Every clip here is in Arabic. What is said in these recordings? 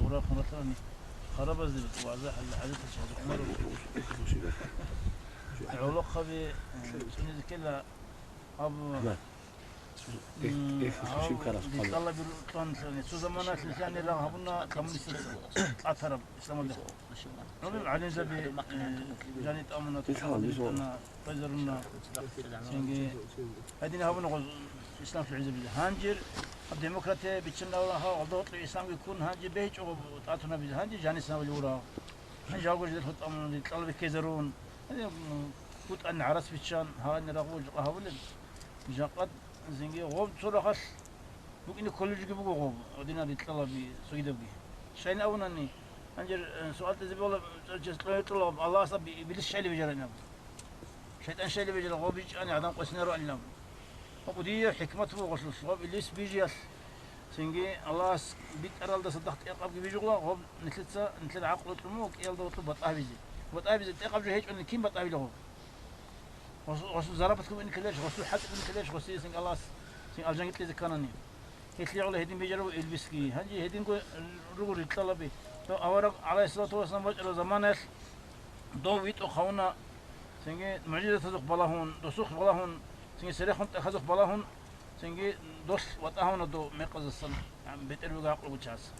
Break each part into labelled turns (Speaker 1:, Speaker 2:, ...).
Speaker 1: وراء خمرتاني خراب أزدي بتوازح الحدث الشهر خمر علق خبي سني ذكلا أبو بيطلع بالطن ثاني سو زمانات لساني لا هبنا كمل أثرب إسلام الله نقول على زبي جانيت أمنا تنا فجرنا سنجي هدينا هبنا غز إسلام في العزب هانجر الديمقراطية بتشنا وراها وضغط الإسلام يكون هانجي بيج أو تعطونا بيج هانجي جاني سنا ولورا هانجي أقول جد خط أمنا يطلع كيزرون هذا كنت أن عرس بتشان هاني رغوج قهولن جاقد زنجي غوب صورة خاص ممكن كل شيء بقول غوب ودينا يطلع بسويدا بيه شيء أولاني هانجر سؤال تزبي والله جست يطلع الله صب بلش شيء اللي بيجرنا شيطان شيء اللي بيجرنا غوب يجي أنا عدم قسنا رو علم وقديه حكمته وغسل غوب اللي بيجيس سنجي الله بيت أرال ده صدقت يقاب بيجوا غوب نتلت عقل تموك يلا وطلب بطابيزي تقاب جو هيك أن كيم بطابي له غسل زربتكم إن كلش غسل حد إن كلش غسل سنج الله سنج أرجع قلت لي ذكرني قلت لي على هدين بيجروا البسكي هنجي هدين كو رجول يطلبي تو أورق على الصلاة والسلام وجه زمانه دويت أخونا سنج معجزة تزق بلاهون دسوق بلاهون سنج سريخون تخزق بلاهون سنج دوس وتأهون دو مقص السنة يعني بيتر بقى عقل وجهاز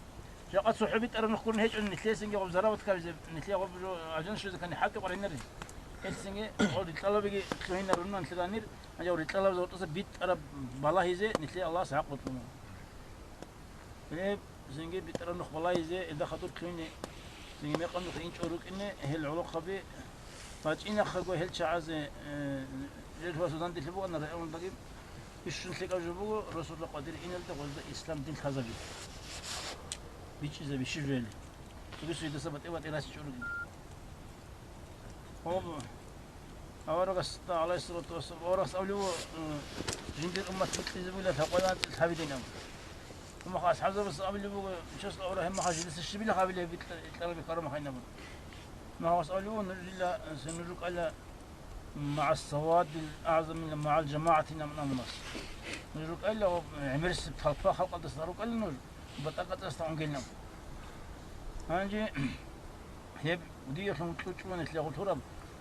Speaker 1: جاءت صحبي ترى نكون هيك إن نتلي سنج غب زربت كابز نتلي غب جو عشان شو إذا كان حق قرينا لي السنجة أو الطلبة يجي كلهنا رنا نتلانير أجا الطلبة زود تصب بيت أرب بالله يزي نتلي الله سحق بطلنا ليه سنجة بيت أرب نخ بالله يزي إذا خطر كليني سنجة ما يقام نخين شروك إنه هل علق خبي فاجئنا خجوا هل شعز جل هو سودان تلبوا أنا رأيهم دقيق يشون سلك أجبوا رسول الله قادر إن الدقوة الإسلام دين خزبي بيش إذا بيش جيل تقول إذا سبت إيه وتراس شروك هو أورقس على الصلاة والسلام أورقس أولو جند الأمة تكتزبوا له تقولات الحبيبين هم خاص حزب الصعب اللي بقول شو أوره هم خاص لسه الشبيلة قابلة بيتكلم بكرم خينا من ما هو أولو نرجع سنرجع على مع السواد الأعظم من مع الجماعة من أمناس نرجع على عمرس بخلفه خلق الدستور على نور بطاقة دستور قلنا هنجي هي ودي يخلون تلوشون يتلاقوا تراب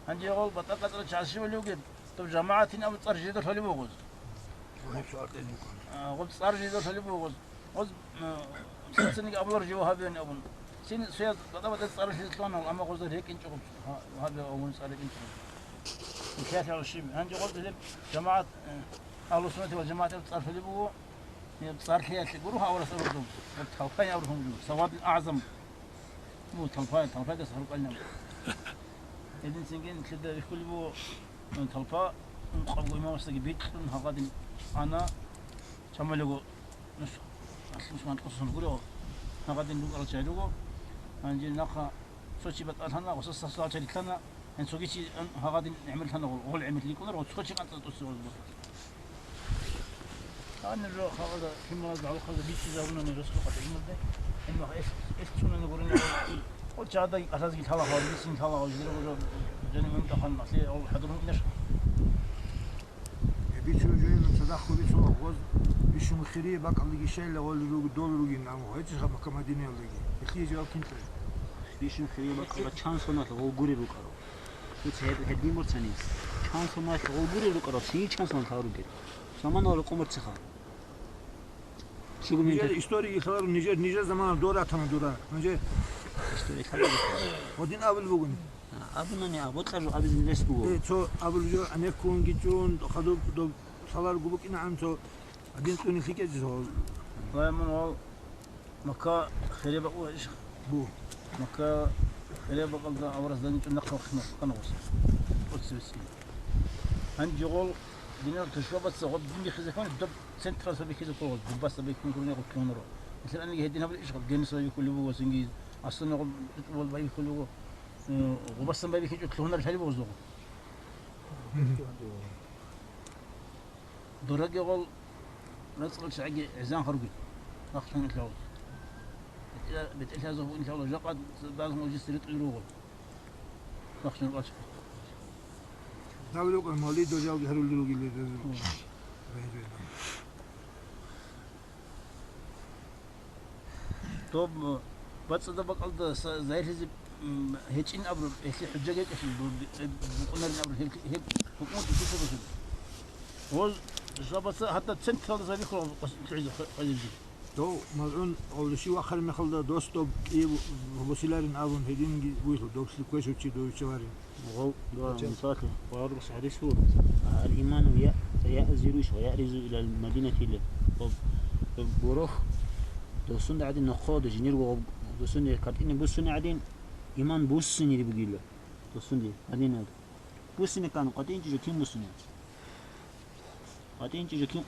Speaker 1: هنجي يقول بطاقة الشعشي واللي يوجد طب جماعتنا أبو تصار جدار فلي بوغز قلت صار جدار فلي بوغز غز سنة قبل رجوا هذين أبون سين سياد بطاقة تصار جدار فلان أما غز هيك إنش هذا أبون صار إنش ثلاثة على الشيء هنجي قلت لهم جماعة أهل السنة والجماعة تصار فلي بوغ صار حياة يقولوها أول صاروا التخوفين أولهم سواد الأعظم مو تلفاي يصير قلنا إذن سنجين كده يقول بو تلفا مقابل ما وصل بيت هقدر أنا شمالو نص مش ما نقص نقوله هقدر نقول شيء هنجي نخا سوتشي بتأثرنا وصص صار شيء لنا إن سويتشي هقدر نعمل لنا غول عمل لي كنا وسوتشي كانت تصير أنا الروح هذا في مرض على خذ بيت زاونا نرسل قطعين ده إنه إيش شو نقول قلت هذا أساس يتحلق هذا بيسين يتحلق هذا جرو جاني ممتحن أصلي أول حضرهم نش
Speaker 2: بيشو جايين تدخل بيشو غوز بيشو مخيري بق اللي شيء اللي هو اللي دول روجين نعمه هيك شغل مكان مدينة اللي يخلي جاوا كنت
Speaker 3: بيشو مخيري بق الله chance هنا هو غوري روكارو بس هدي مرتني chance هنا هو غوري روكارو سي chance هنا ثارو كده زمان ولا قمر تخا شو
Speaker 2: نيجر إستوري خبر نيجر زمان دورة تنا دورة نيجر
Speaker 3: إستوري خبر
Speaker 2: ودين قبل بقول
Speaker 3: أبناني أبوتلر قبل الناس بقول
Speaker 2: إيه تو قبل جو أنا كون جيتون خدوا دو صلار جوبك إن عم تو أدين توني خيك جزول
Speaker 1: والله من هو مكة خريبة أو إيش
Speaker 2: بو
Speaker 1: مكة خريبة قلنا أورث دنيا نقل خنا قنوس وتسوسي عندي قول دينار تشوف بس غد دنيا خزفان دب سنترال سبي كذا طول بس بيكون كلنا قلت كونرو مثلا أنا جهدينا بالإشغال جنس يكون له وسنجيز أصلا قل طول باي يكون له وبس باي كذا قلت هنا الحليب وزوج درج يقول نسأل شعجي عزان خرجي أخشن الكلاود بتأتي هذا هو إن شاء الله جقد بعضهم وجسرت يروغل أخشن القشف
Speaker 2: داولوك المولي دو جاو جهرو اللي روجي
Speaker 1: طب بس ده بقى ده زي هذي هيتين أبرد إيش حجة إيش بقولنا أبرد هيك حكومة تشوفه بس هو جابت حتى سنت هذا زي خلاص تعيزه خليه
Speaker 2: تو مازون أول شيء آخر ما خلدا دوستو إيه وسيلارين أبون هيدين بويلو دوكس كويس وشي دو شوارين
Speaker 3: وهو مثال ويرقص حديث هو الإيمان يأزلوش ويأرز إلى المدينة اللي بروح دوسون عادين نخاض جنير ودوسون كاتين بوسون عادين إيمان بوسون اللي بقيله دوسون دي عادين هذا بوسون كانوا قاتين تيجي كم بوسون قاتين تيجي كم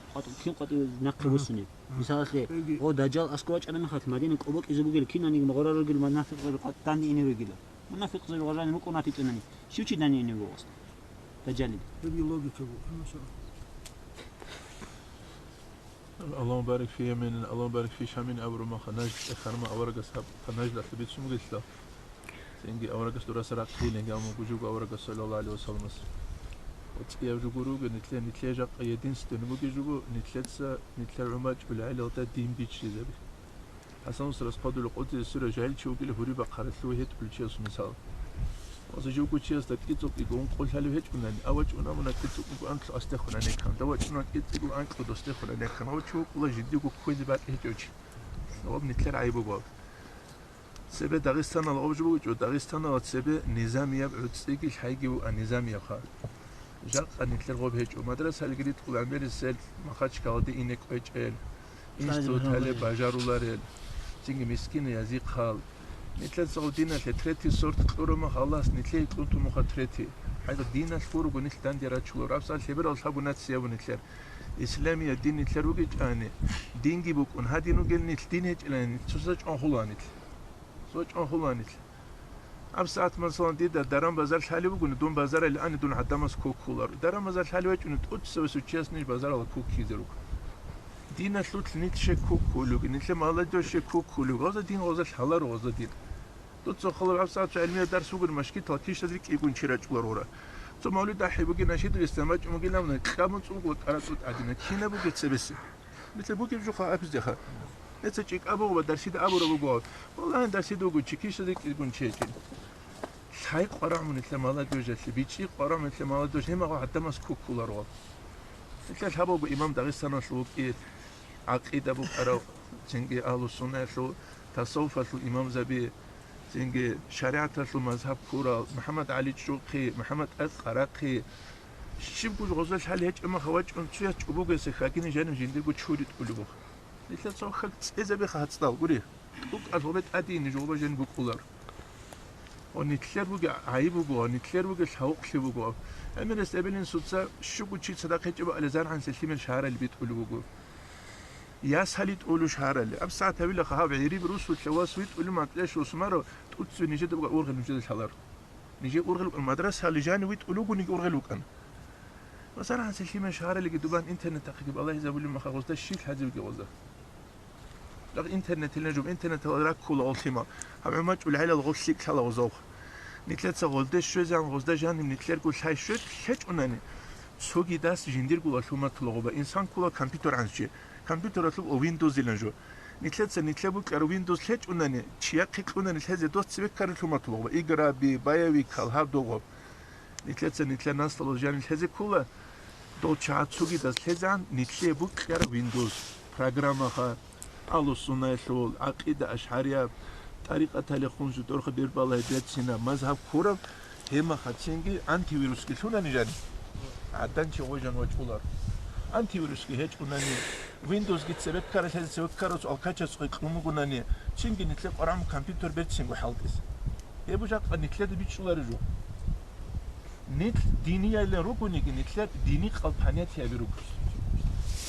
Speaker 3: قاتين نقل بوسون مثال ليه هو دجال أسكواج أنا مخاط مدينة قبوك إذا بقيل كنا نيجي مغرر رجل منافق قاتاني إني رجله منافق زي الغراني مو كوناتي تناني شو شيء داني إني بوست دجالي
Speaker 2: تبي لوجيك أبو أنا شو
Speaker 4: اللهم بارك في يمين اللهم بارك في شامين أبرو ما خناج خرما أورجس هب خناج لا تبيت شو مقلت له سينجي أورجس درا سرق خيلين قاموا بجوج أورجس صلى الله عليه وسلم وتيا جوجورو نتلي جاق يدين ستنمو جوجو نتلي عماج بالعيلة وتا دين بيتش زبي حسن سرس قدر القدس السورة جاهل شو كله هري بقارة له هيت بالشيس مثال وزوجو كوتشيس تكتب يقول قول هلو هيك من أول أنا من كتب يقول أنت أستخدم أنا كان دوا أنا كتب يقول أنت قد أستخدم أنا كان أول شو والله جدي يقول كويس بعد هيك هو بنتلر عيبه بعض سبب داغستان على أوجبه جو داغستان على سبب نظامية بعدسيك الحقيقي والنظامية خار جاء نتلر غوب هيك ومدرسة الجديد تقول عمير السيل ما خدش كاودي إنك وجهل إنستوت هلا باجارولار تيجي مسكين يزيق خال نتلات سعودينا تريتي صورت قرما خلاص نتلي كنتو مخاطرتي هذا دينا الفورق ونتل داندي راتشلو رابسال خبر أصحاب ناتسيا ونتلر إسلامي الدين نتلر وجج أنا دين جيبوك ون هادي نقول نتل دين هج لان تسوج أنخلانت سوج أنخلانت أبسط مثلا دي درام بازار حالي بقول دون بازار الآن دون حدامس كوكولار درام بازار حالي وجه نتوتسو سوتشيس نيج بازار على كوكي زروك دين سلوت نيتش كوكولوج نتل ما الله دوش كوكولوج هذا دين هذا الحلال وهذا دين دوت خلوا عبسات علمية درس وقول مشكلة تلقيش تدرك يكون شراج ورورا ثم مولود دحي بقي نشيد الاستماج ومقيل لنا كامل تقول قرأت عدنا كينا بقي تسبس مثل بقي بجوخا أبز دخا نتسجيك أبو ودرسيد أبو ربو والله درسيد وقول شكيش تدرك يكون شيء هاي قرأ من مثل ما الله دوجت بيجي قرأ من مثل ما الله دوجت هم قاعد دمس كوكولا روا مثل الحبوا بإمام داغستان شو إيه عقيدة بقرأ جنگي أهل السنة شو تصوف الإمام زبي جنگي شريعة المذهب كورا محمد علي شوقي محمد القراقي شبكو غزل حال هيك اما خواج انتو تشوبو سخاكين جانم جندي تشوري تقولوا مثل صوخ إذا بخ هتصدق قولي بوك أصوبت أدين جوبا جن بقولار ونتلر بوجا عيب بوجا نتلر بوجا الحوق شو بوجا أمين استقبلين صوتها شو بتشي صدق هيك بقى لزان عن سلسلة الشهر اللي بتقولوا بوجا ياس هلي تقولوا شهر اللي أبسع تبي خهاب عيري بروس والشواس ويتقولوا ما تلاش وسمارة تقول نيجي تبغى أورغل نيجي الحلار نيجي أورغل المدرسة اللي جاني ويتقولوا ونيجي أورغلوك أنا مثلا عن سلسلة الشهر اللي قدوبان إنترنت تقريبا الله إذا بقول ما خلاص ده الشيء هذا بيجي وزه لقى إنترنت اللي نجوم إنترنت هذا كل ألتيما هم عماج والعيلة الغوشيك حلا وزوخ نتلات سغولده شو زان غوزده جانم نتلر قول هاي شو هيك أناني سوقي داس جندير قول أشوما تلغوبا إنسان كله كمبيوتر عنشي كمبيوتر أطلب أو ويندوز اللي نتلات نتلبوك أو ويندوز هيك أناني شيء كيك أناني هذا دوست سبك كارل شوما تلغوبا إجرا ببايوي كالهاب دوغوب نتلات نتلا ناس تلو جانم هذا كله دو شات سوقي داس هذا نتلبوك أو ويندوز برنامج خا على السنة شغل عقيدة أشعرية طريقة تلخون جدور خبير بالله بيت سينا مذهب كورم هما خاتشينجي أنتي فيروس كي شو ناني جاني عدن شو وجن وجهولار أنتي فيروس كي هيك كناني ويندوز جت سبب كارت هذا سبب كارت ألكاتش سوي كلامه كناني شينجي نتلقى قرام كمبيوتر بيت سينجو حالتس هي بوجات نتلقى بيت شو لارجو نت دينية اللي روكوني نتلقى ديني قلبانية هي بيروك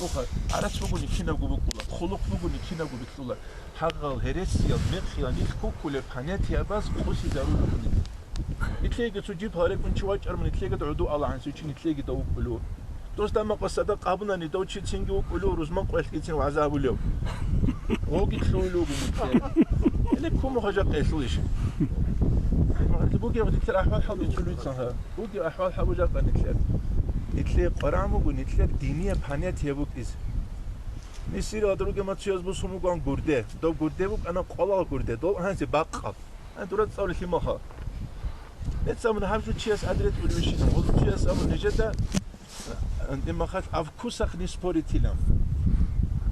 Speaker 4: أوه عرفت بقولي كنا بقول خلق بقولي كنا بقول حقل هرسيال مخيال كل بحنيتي بس خوشي ضروري كني نتلاقي تجيب هارك من شواج أرمن نتلاقي تعدو على عن سوتش نتلاقي دو بلو دوست ما قصدا قابلنا ندو شيء تنجو بلو روز ما قوي كتير وعذاب اليوم وقت لولو بمثال اللي كم حاجة قيسليش بوجي وقت ترى أحوال حب يتشلون صنها بوجي أحوال حب وجاء نتلاقي قرامو ونتلاقي دينية بحنيتي بوك إز نسير هذا روكي ما تشيز بس هم كان غورده دو غورده بوك أنا قلا غورده دو هنسي باقال أنا تورا تصور لي مخا نتسامن همشو تشيز أدريت ولوشينا هو تشيز أمون نجدا أنت ما خاف أفكوسخ نسبوريتيلام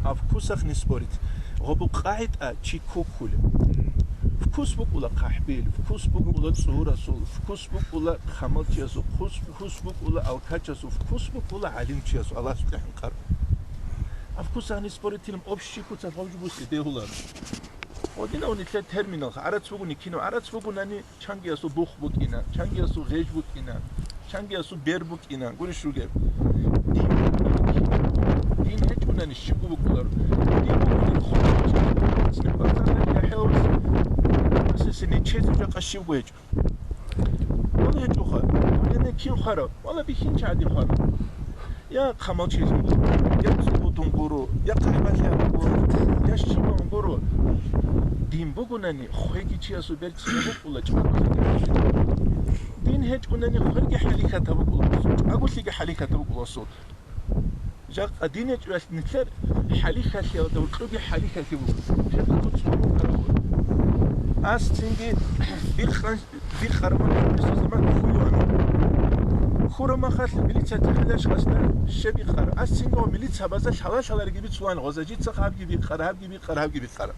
Speaker 4: أفكوسخ نسبوريت غبو قاعد تشيكوكول فكوس بوك ولا قحبيل فكوس بوك ولا صورة صول فكوس بوك ولا خمل تشيزو فكوس بوك ولا الكاتشيزو فكوس بوك ولا علم تشيزو الله سبحانه وتعالى أفكوسخ نسبوريتيلام أبشي كوتا فوج بوسي دهولا ودينا ونتلا ترمينال عرض بوكني كينو عرض بوكناني چانگياسو بوخ بوكينا چانگياسو غيج بوكينا چانگياسو بير بوكينا قولش روگه دين هجوناني شيكو بوكولار دين بوكولار خود سنباتان يحيوز سنة چيزو جا قشيب بوهج والله هجو خار ولينا كين خارا والله بيخين چادين خارا يا خمال چيزو يا زبوتون برو يا قيبال يا برو يا شيبان برو دين بوكوناني خويجي چياسو بيركس بوكولا دين هجوناني خويجي حليكا تبوكولا أقول لك حليكا تبوكولا صوت جاك دين هجواس نتلر حليكا ثيا دورقوبي حليكا ثيبوكولا جاك كنت سمعو كراهو أستنجي بيخرمان بس زمان خويو أنا خورا ما خاص ميليتسا تخلاش خاصنا الشبي خار أستنجو ميليتسا بازا شلاش على رجبي تسوان غزاجي تسخاب جبي خراب جبي خراب جبي خراب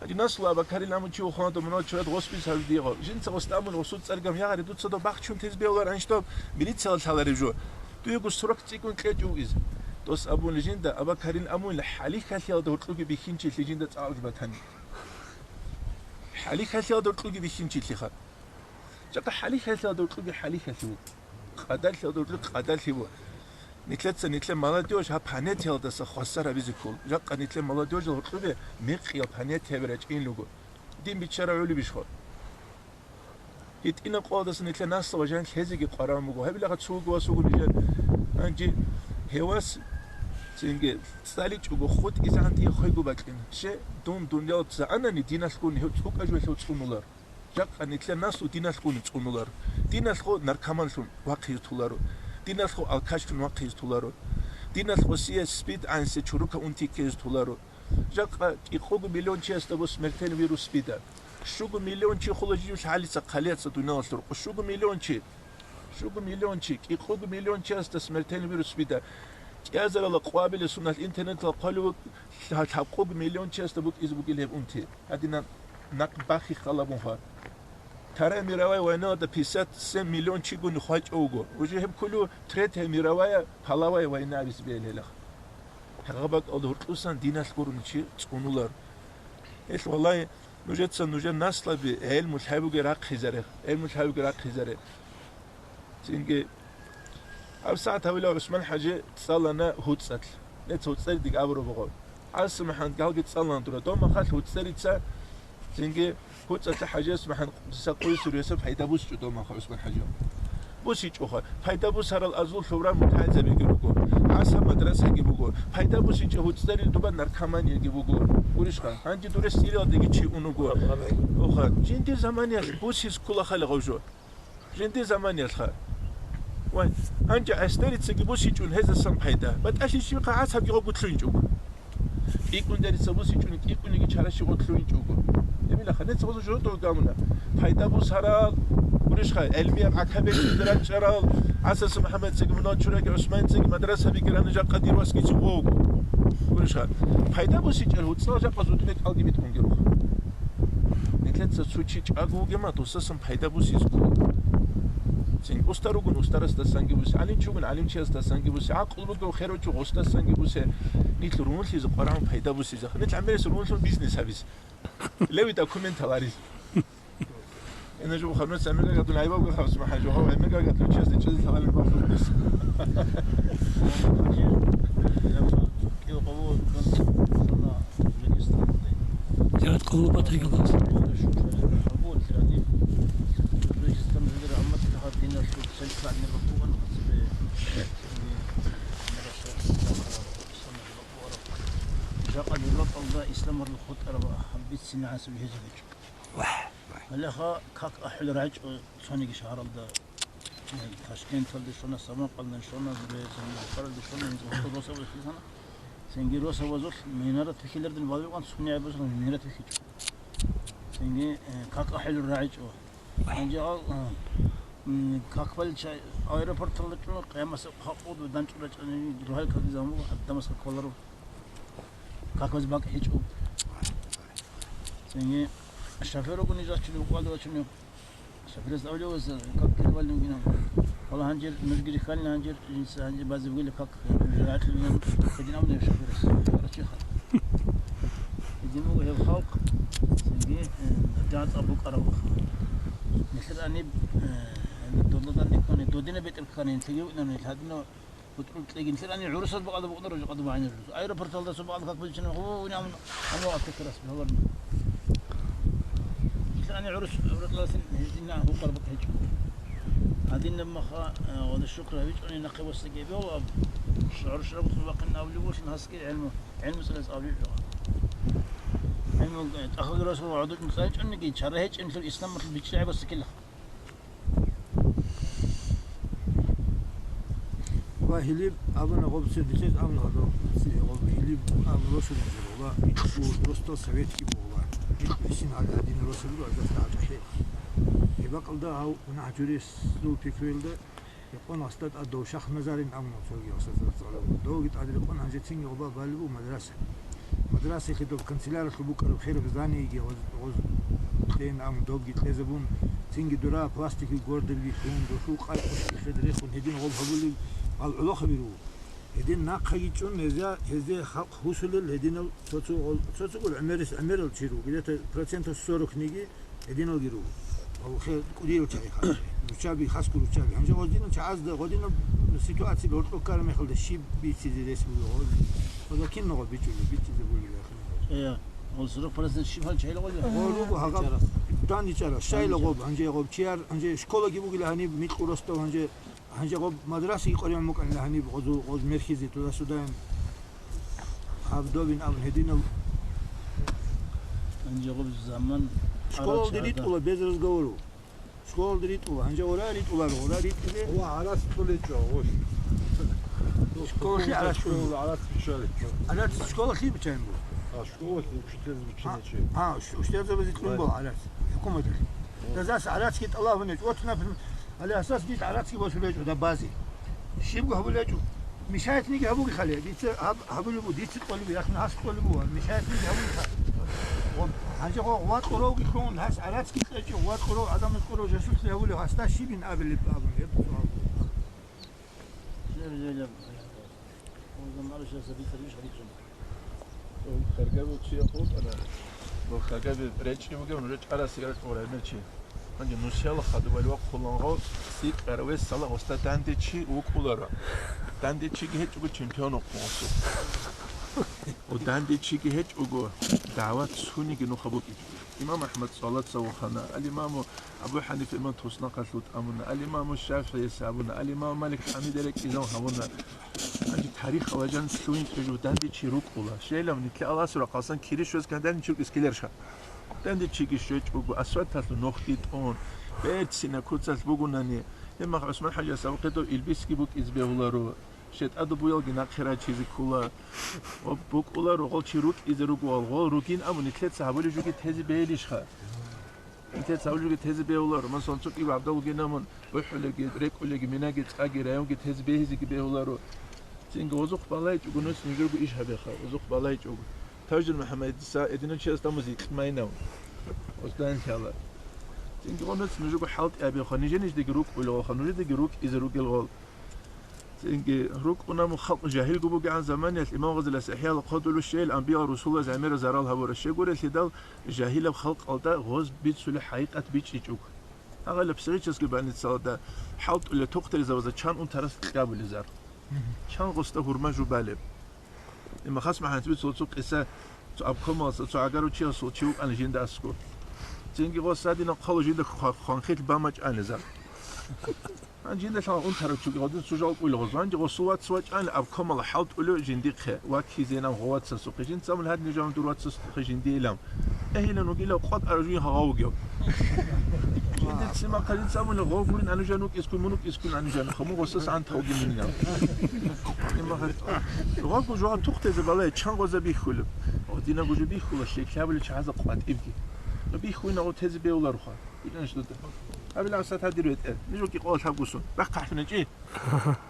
Speaker 4: أجي نسلا بكاري لامو تشيو خان دومنا تشرد غوسبيس هل ديغو جين تغستامون وصوت سرقم يا غري دوت صدو باخشون تزبي ولا أنشتوب ميليتسا الحلال جو تو يقول سرق تيكون كيجو إز دوس أبون لجين دا أبا كارين أمون لحالي خالي دورتلوكي بيخينشي لجين دا تعالج بتاني حالي خالي دورتلوكي بيخينشي لخا جاك حالي خالي دورتلوكي حالي خالي قدال خالي دورتلوك قدال خالي نتلة مالاديوش ها بانيت يال دس خسارة بيزكول جاك نتلة مالاديوش دورتلوكي ميقيا بانيت هبرج إن لوجو دين بيتشارع علي بيشخو هيت إنا قادس نتلة ناس وجان هزيجي قرام وجو هبي لقى سوق وسوق نجان أنجي هواس تيجي تساليج وجو خود إذا عندي خيجو بكين شيء دون دنيا تزعنا ندينا سكون هو سوق أجمل هو تسكونولار جاك نتلة ناس ودينا سكون تسكونولار دينا سكون نركمان سون واقعي تولارو دينا سكون الكاشتون واقعي تولارو دينا سكون سبيد عن سيشوروكا أنتي كيز تولارو جاك يخوجو مليون شيء استبوس مرتين فيرو سبيدا شوكو مليون شيء خلاص حالي سقاليات ستونا أصدر شوكو مليون شيء يخوجو مليون شيء استسمرتين فيرو سبيدا يازر الله قابل سنة الإنترنت قالوا هتحقق مليون شيء استبوك إزبوك اللي أنتي هدينا نقبخي خلابونها ترى ميراوي وانا ده بيسات 3 مليون شيء قن خاج أوجو وجهم كله تريت ميراوي حلاوي وانا بس بيلهلا هغبك أدور قصان دينا القرون شيء تقولولار إيش والله نوجد نسل بعلم الحبوب راق خزره علم الحبوب راق خزره تيجي أب ساعة هولا عثمان حاجة تصلنا هوتسل نت هوتسل ديك أبرو بقول عاصم محن قال قد تصلنا دورة دوما خال هوتسل تسا تيجي هوتسل حاجة اسمحن سقوي سوريسب حيدا بوس جو دوما خال عثمان حاجة بوس يجوها حيدا بوس هر الأزول فورا متعزة بيجرو عاصم مدرسة يجيبوجو حيدا بوس يجي هوتسل دوبا نركمان يجيبوجو وريشكا عندي دورة سيريال ديجي شيء أنوجو أخا جندي زمانية بوس يسكولا خال غوجو جندي زمانية خال وين أنجا أستري تسجبوس يجون هذا السم حيدا بتأشي شيء قاعد هبي غو بتلوين جوجو يكون داري سبوس يجون يكون يجي شارع شيء بتلوين جوجو يميل خلنا سبوس جرو تو قامنا حيدا بوس هرال وريش خال علمي عكبة درات شرال أساس محمد سجمنا شرك عثمان سجم مدرسة بيجران جا قدير واسكي جوجو وريش خال حيدا بوس يجي هو تصل جا قصود بيت ألقي بيت كونجرو نتلت سوتشي أجو جماعة توسسم حيدا بوس يزكو سين أستروجن أسترس تسانجبوس علين شوجن علين شيء تسانجبوس عقل بقى خير وشو أستسانجبوس نيت رون ليز قرام فايدة بوس إذا نيت عمل رون شو بيزنس هابيس لو يدا كومنت هواريز أنا جو خمسة أمريكا قطن عيبة وقول خمس محل جو هو أمريكا قطن شيء تجلس ثواني بس
Speaker 5: جات قلوبتها خلاص
Speaker 1: دينا شو سلسلة من الرطوبة جاء الرطل ذا إسلام الخط أربعة حبيت سنة عسل هزبج ملخا كاك أحل رج صاني شهر الدا تشكين تلد شونا سما قلنا شونا بريز قرد شونا نزول روسا بس سنة سنجي روسا وزول مينارة تكيلر دن بالي وان سوني عبوس مينارة تكيل سنجي كاك أحل الراعي سنجي كاك بالش أيربورت تلقى قيام سب خاطود ودان تلقى أني روحي كذي زامو حتى مسك كولرو كاك بس باك هيجو سنجي الشافيرو كوني جات شنو قالوا شنو شافير زاوية وز كاك كده بالي ممكن والله هنجر نرجع خلينا هنجر هنجر بعض بيقول لك كاك رجعت لنا بدينا من الشافير رشيخ بدينا وهي الخلق سنجي رجعت أبوك أروح مثل أني دولة نكون دودينا بيت الخانين تيجي ونحن هذنا بتقول تلاقي مثل أني عرس بقى بقدر رجع قدام عين الرز أي ربرت الله سبحانه كاك بيجي هو ونعم أنا أتذكر اسمه هو مثل أني عرس الله سن هجينا هو قرب هجي هذين لما خا وهذا الشكر هيج أني نقي وسقي بيه وشعر شرب طبقنا أولي وش نهسكي علم سلس أبي علم أخذ رأسه وعدود مساج أني جيت شر هيج إن في الإسلام مثل بيجي بس كله
Speaker 2: وهليب أبونا غوب سيدسيز أبونا غوب هليب أبونا رسول الله ورستو سويتكي بولا بسين على هذين الرسول الله على الحين يبقى ده هو ونحجريس دو فكريل ده يكون أستاذ أدو شخص نزارين أمنا سوي أستاذ الله دو جت عدل يكون هنجتين يوبا بالبو مدرسة خدوا كنسلار خبوك الخير بزاني يجي غز تين أم دو جت لزبون تيجي درا بلاستيك جورد اللي يكون دوشو قاي خدري خون هدين غول خبولي على خبيرو هدين ناق يجون هذا حصل الهدين تصو العمر تشيرو بدأت برسنت السورك نيجي هدين الجرو أو خير كوديرو تاعي خاص لوتشابي خاص كل لوتشابي هم جوا دينا تعز ده غادينا السيتواسي لورتو كلام يخل الشيء بيتزيد اسمه ولكن نقول بيتزيد بقول له
Speaker 1: إيه والصراحة برز الشيء هالشيء لا ولا
Speaker 2: هو هذا تاني ترى شيء لغوب هنجي غوب تيار هنجي شكولا جيبوا كله هني ميت قرصتو هنجي غوب مدرسة يقرأون ممكن هني غوز مركزي تودا السودان عبدو بن أبن هدينا
Speaker 1: هنجي غوب زمان
Speaker 2: شكولا دريت ولا بيزرز جورو شكولا دريت ولا هنجي ورا ريت كده
Speaker 6: هو على سطوليتشو هوش
Speaker 2: شكولا على شكولا
Speaker 6: على سطوليتشو
Speaker 2: على شكولا خلي بتشامبو
Speaker 6: شكولا بشتز بتشينيتشي
Speaker 2: وش تبغى بزيتون بو على حكومة ده زاس على سكيت الله ونج وتنا على أساس جيت على سكيت بس ليجو ده بازي شيبو هبو ليجو مشايت نيجي هبو خليه ديت هبو لبو ديت تقولي بيا خن هاس تقولي بو مشايت نيجي هبو هنجي هو وات قرو يكون هاس على سكيت ليجو وات قرو عدم قرو جسوس هبو له هاستا شي بين قبل اللي بابن يبقى
Speaker 1: زي وزمان على شيء سبيل فريش هريج
Speaker 4: خرجوا شيء خوب أنا لو خرجوا ريتشي ممكن ريتش على سيارة ولا مرشي عندي نوشيال خدوا بالوقت خلنا سيك أروي سلا وسط تانديتشي وكولرا تانديتشي كهيت وجو تشامبيون وقوسو وتانديتشي كهيت وجو دعوات سوني كنو خبوكي إمام أحمد صلاة سوخنا الإمام أبو حنيفة إمام توسنا قتلوت أمنا الإمام الشافعي سابنا الإمام مالك حميد لك إذا هونا عندي تاريخ وجن سوين تجو تانديتشي روكولا شيء لما نتلاقى الله سورة قاصن كيريش وز كان تانديتشي إسكيلرشا تانديتشي كيشوج وجو أسود تاسو نختيت أون بيت سينا كوتسال بوجوناني إما عثمان حاجة سوقته إلبسكي بوك إزبهولارو شت أدو يلقي ناقرة شيء كولا وبوك ولا رجال شروك إذا رجال روكين أمون نتلت سحبولي جوكي تهزي بيليش خا نتلت سحبولي جوكي تهزي بيولار ما صنعتك إبا عبد الله جنامون بحولك ريك ولك مناجت أجر يوم كي تهزي بيهزي كبيولارو سينج وزوق بالاي تقول ناس نجرب إيش هذا خا وزوق بالاي تقول تاجر محمد سا إدينا شيء استمزيق ما ينام وستان شاء سينج وناس نجرب حالت أبي خا نجنيش دقروك ولا خا نجد دقروك إذا رجال سينجي روك ونام خلق جاهل جبوا عن زمان الإمام غزل الأحياء القدر الشيء الأنبياء رسول الله زمير زرال هبور الشيء قول الهدال جاهل بخلق الله غز بيت سل حقيقة بيت يجوك أغلب سريتشس كبان الصلاة حاولت اللي تقتل زوجة كان أنترس قابل الزار كان غسته هرمج وبالب إما خاص مع هنتبي صوت قصة أبكم صوت عجرو شيء صوت شيء أنا جند أسكو سينجي غسادنا قالوا جند خانخيل بامج أنا زار عندي ده شغل أنت شو قاعدين سجال ولا غزان جوا صوت أنا أبكم الله حاولت أقوله جندي خ وكذا زينا غوات سسوق جند سامل هاد نجام دروات سسوق جندي لام أهلا وقيل قد أرجوين هواوجو كده تسمع قليل سامون الغوفورين أنا جانوك إسكون منوك إسكون أنا جانو خمو غصص عن توجي مني الغوفو جوها تختز بالله چند غزة بيخول ودينا بوجو بيخول الشيء كابل شعزة قوات إبكي بيخوين أو تهز بيولا روخا إذا نشدد قبل عصات هذه البيت نجوا كي قال حقوسون بقى حفنا جي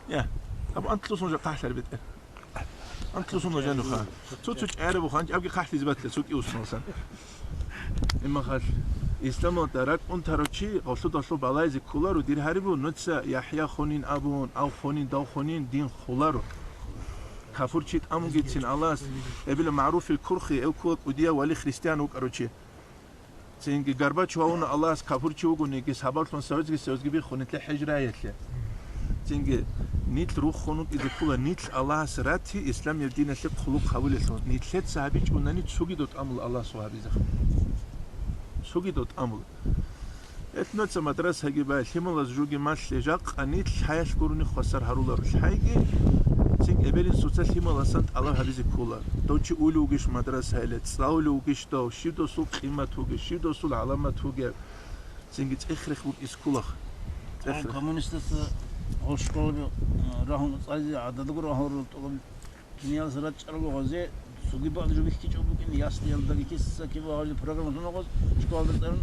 Speaker 4: يا أبو أنت لوسون جا قاحل البيت أنت لوسون جانو خان توتش عربو خان أبقى قاحل زبالة سوق يوسون مثلا إما خال إسلام درك أنت رأتشي قصو داشلو بالايز كولارو دير هاربو نتسا يحيى خونين أبون أو خونين داو خونين دين خولارو كافور شيت أمو جيتسين الله قبل معروف الكرخي أو كود وديا ولي خريستيانو كروتشي سينجي غرباتشو هون الله كافور شيوغو نيجي سابارتون سوزجي بيخونت لحجرايت له سينجي نيت روح خونوك إذا كولا نيت الله سراتي إسلام يدينا لك خلوق حولتون نيت لت صحابيج ونانيت سوغي دوت أمل الله صحابي زخ سوغي دوت أمل اتنوت مدرسة هجيبا الهمل زوجي ماش لجاق أنيت الحياة كوروني خسر هرولار الحيجي سين إبلين سوتس الهمل أسنت الله هذي كولا دوتشي أولوجيش مدرسة هلت سلاولوجيش دو شيدو سوق قيمة توجي شيدو سوق علامة توجي سين جت إخرخ بوك إسكولخ
Speaker 1: كومونيستس هوشكول راهم صايز عدد راهم كنيال سرات شرقو غزة سوقي بعد جو بيحكي جو بكين ياس ديال دقيقة كيس كيف هذا البرنامج هنا غز شكول بترن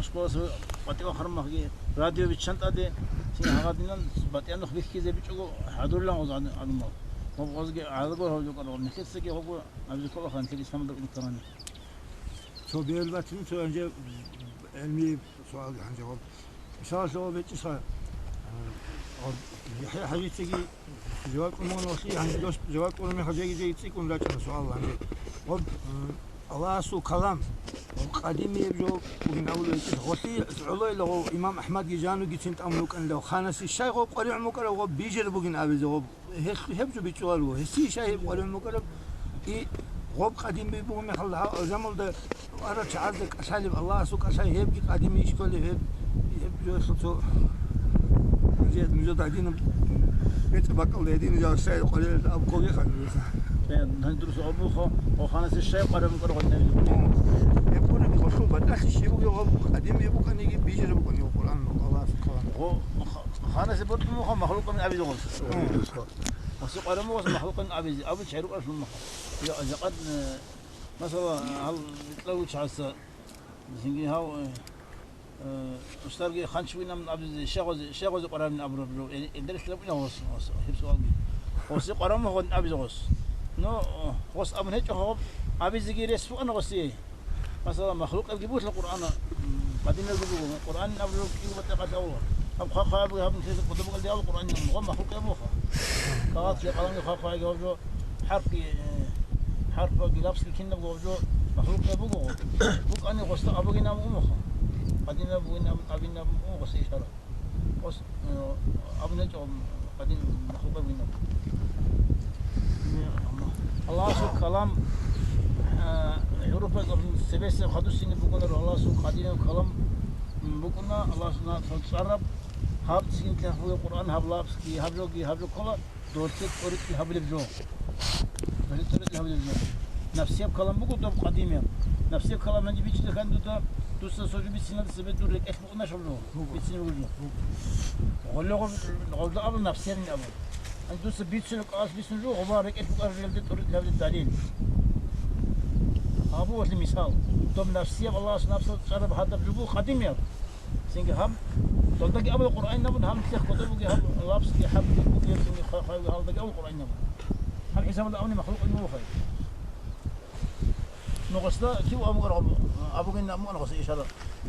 Speaker 1: شكول سو باتي آخر ما هي راديو بيشنت أدي سين هذا باتي أنا بيحكي زي بيشوفه هذول لهم غز عن ما هو غز عدد هو جو كانوا نكيس كي هو أبي كل خان كذي سامد الكلام
Speaker 2: شو بيلبسون شو أنجا علمي سؤال عن جواب مثال شو بيتشا حاجة تيجي جواب كمان وصي عن جواب كمان حاجة يجي تيجي لكن سؤال عندي وب الله سو كلام قديم يبجو ومن أول وصي علوي له إمام أحمد يجانو جيتنت أملك أن لو خانس الشيء هو قريع مكرر هو بيجر بقين أبيز هو هبجو بيشوالو هسي شيء قريع مكرر إيه غوب قديم بيبغوا مخلها زمل ده أرى تعرضك أساليب الله سو كسائي هبجي قديم يشكل هبجو سو مجد عدين يتبقى الذين جاء السيد قليل أبو كوي خلنا
Speaker 1: هندرس أبوه وخانس الشيء قريب مكرر النبي
Speaker 2: يقول إن خشوع بدأت الشيء يقول قديم يبغى كان يجي بيجر يبغى يقول عنه الله سبحانه
Speaker 1: هو خانس برضه مخلوق من أبي زغل وسق قريب مخلوق من أبي شعر أصل مخ إذا قد مثلا هل لو شعص زنجي هاو أسترجع خانشوينا من أبي شغوز قرام من أبو يعني الدرس لبنا هو هبسوا قلبي وسق قرام هو أبي زغوس نو وس أبن هيك هو أبي زجير يسوع أنا وسيه مثلا مخلوق الجبوت القرآن قديم الجبوت القرآن أبو كيلو بتقطع الله أب خا أبو هم كذا كتب قال دي القرآن هو مخلوق أبوها قالت لي قلنا خا يقول حرف جلابس كنا بقول مخلوق أبوه بق أنا قصت أبو جنا أمه قديم أبونا أبينا مو قصي شرا قص أبونا جو قديم مخلوق أبونا الله سو كلام حروف سبعة خدوسين بقولنا الله سو قديم كلام بقولنا الله سنا تصرف هاب سين تفوق القرآن هاب لابس كي هاب جو كلا دورتك أوريك هاب لبجو دورتك هاب لبجو نفسي كلام بقول ده قديم نفسي كلام عندي بيجي كان ده دوستا سوجي بيسنا تسبت دور لك إحنا قلنا شغله بيسنا وجهه غلوا غلوا أبو نفسي من أبو أن دوستا بيسنا قاس بيسنا جو غبارك إحنا قرر يبدأ تورد هذا الدليل أبو وش المثال دوم نفسي الله نفسه صار هذا بجبو قديم يا سينك هم تلتقي أبو القرآن نبون هم تيخ كتبوا كي هم لابس كي حب كي سينك خايف هذا أبو القرآن نبون هم حساب الأمن مخلوق إنه خايف نقصنا كيو أبو قرب أبو قلنا مو أنا قصي إشارة.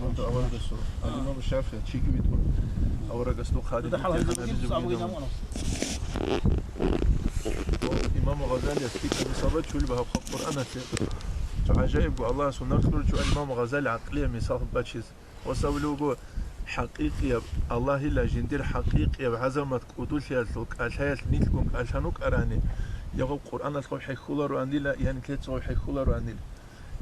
Speaker 4: أنت أول قصة الإمام الشافعي شيء بيتقول أول قصة خالد.
Speaker 1: ده حلقة أبو قلنا مو أنا.
Speaker 4: الإمام الغزالي يستيقظ بصبات شو اللي بها القرآن شو عجائب والله سنة نقول شو الإمام الغزالي عقلية مثال باتشيز وسأقوله حقيقي الله لا جندير حقيقي بعزمة قدوس يالك الحياة نيلكم الشانوك أراني يقول القرآن الخو حيخولا رواني لا يعني ثلاث صو حيخولا رواني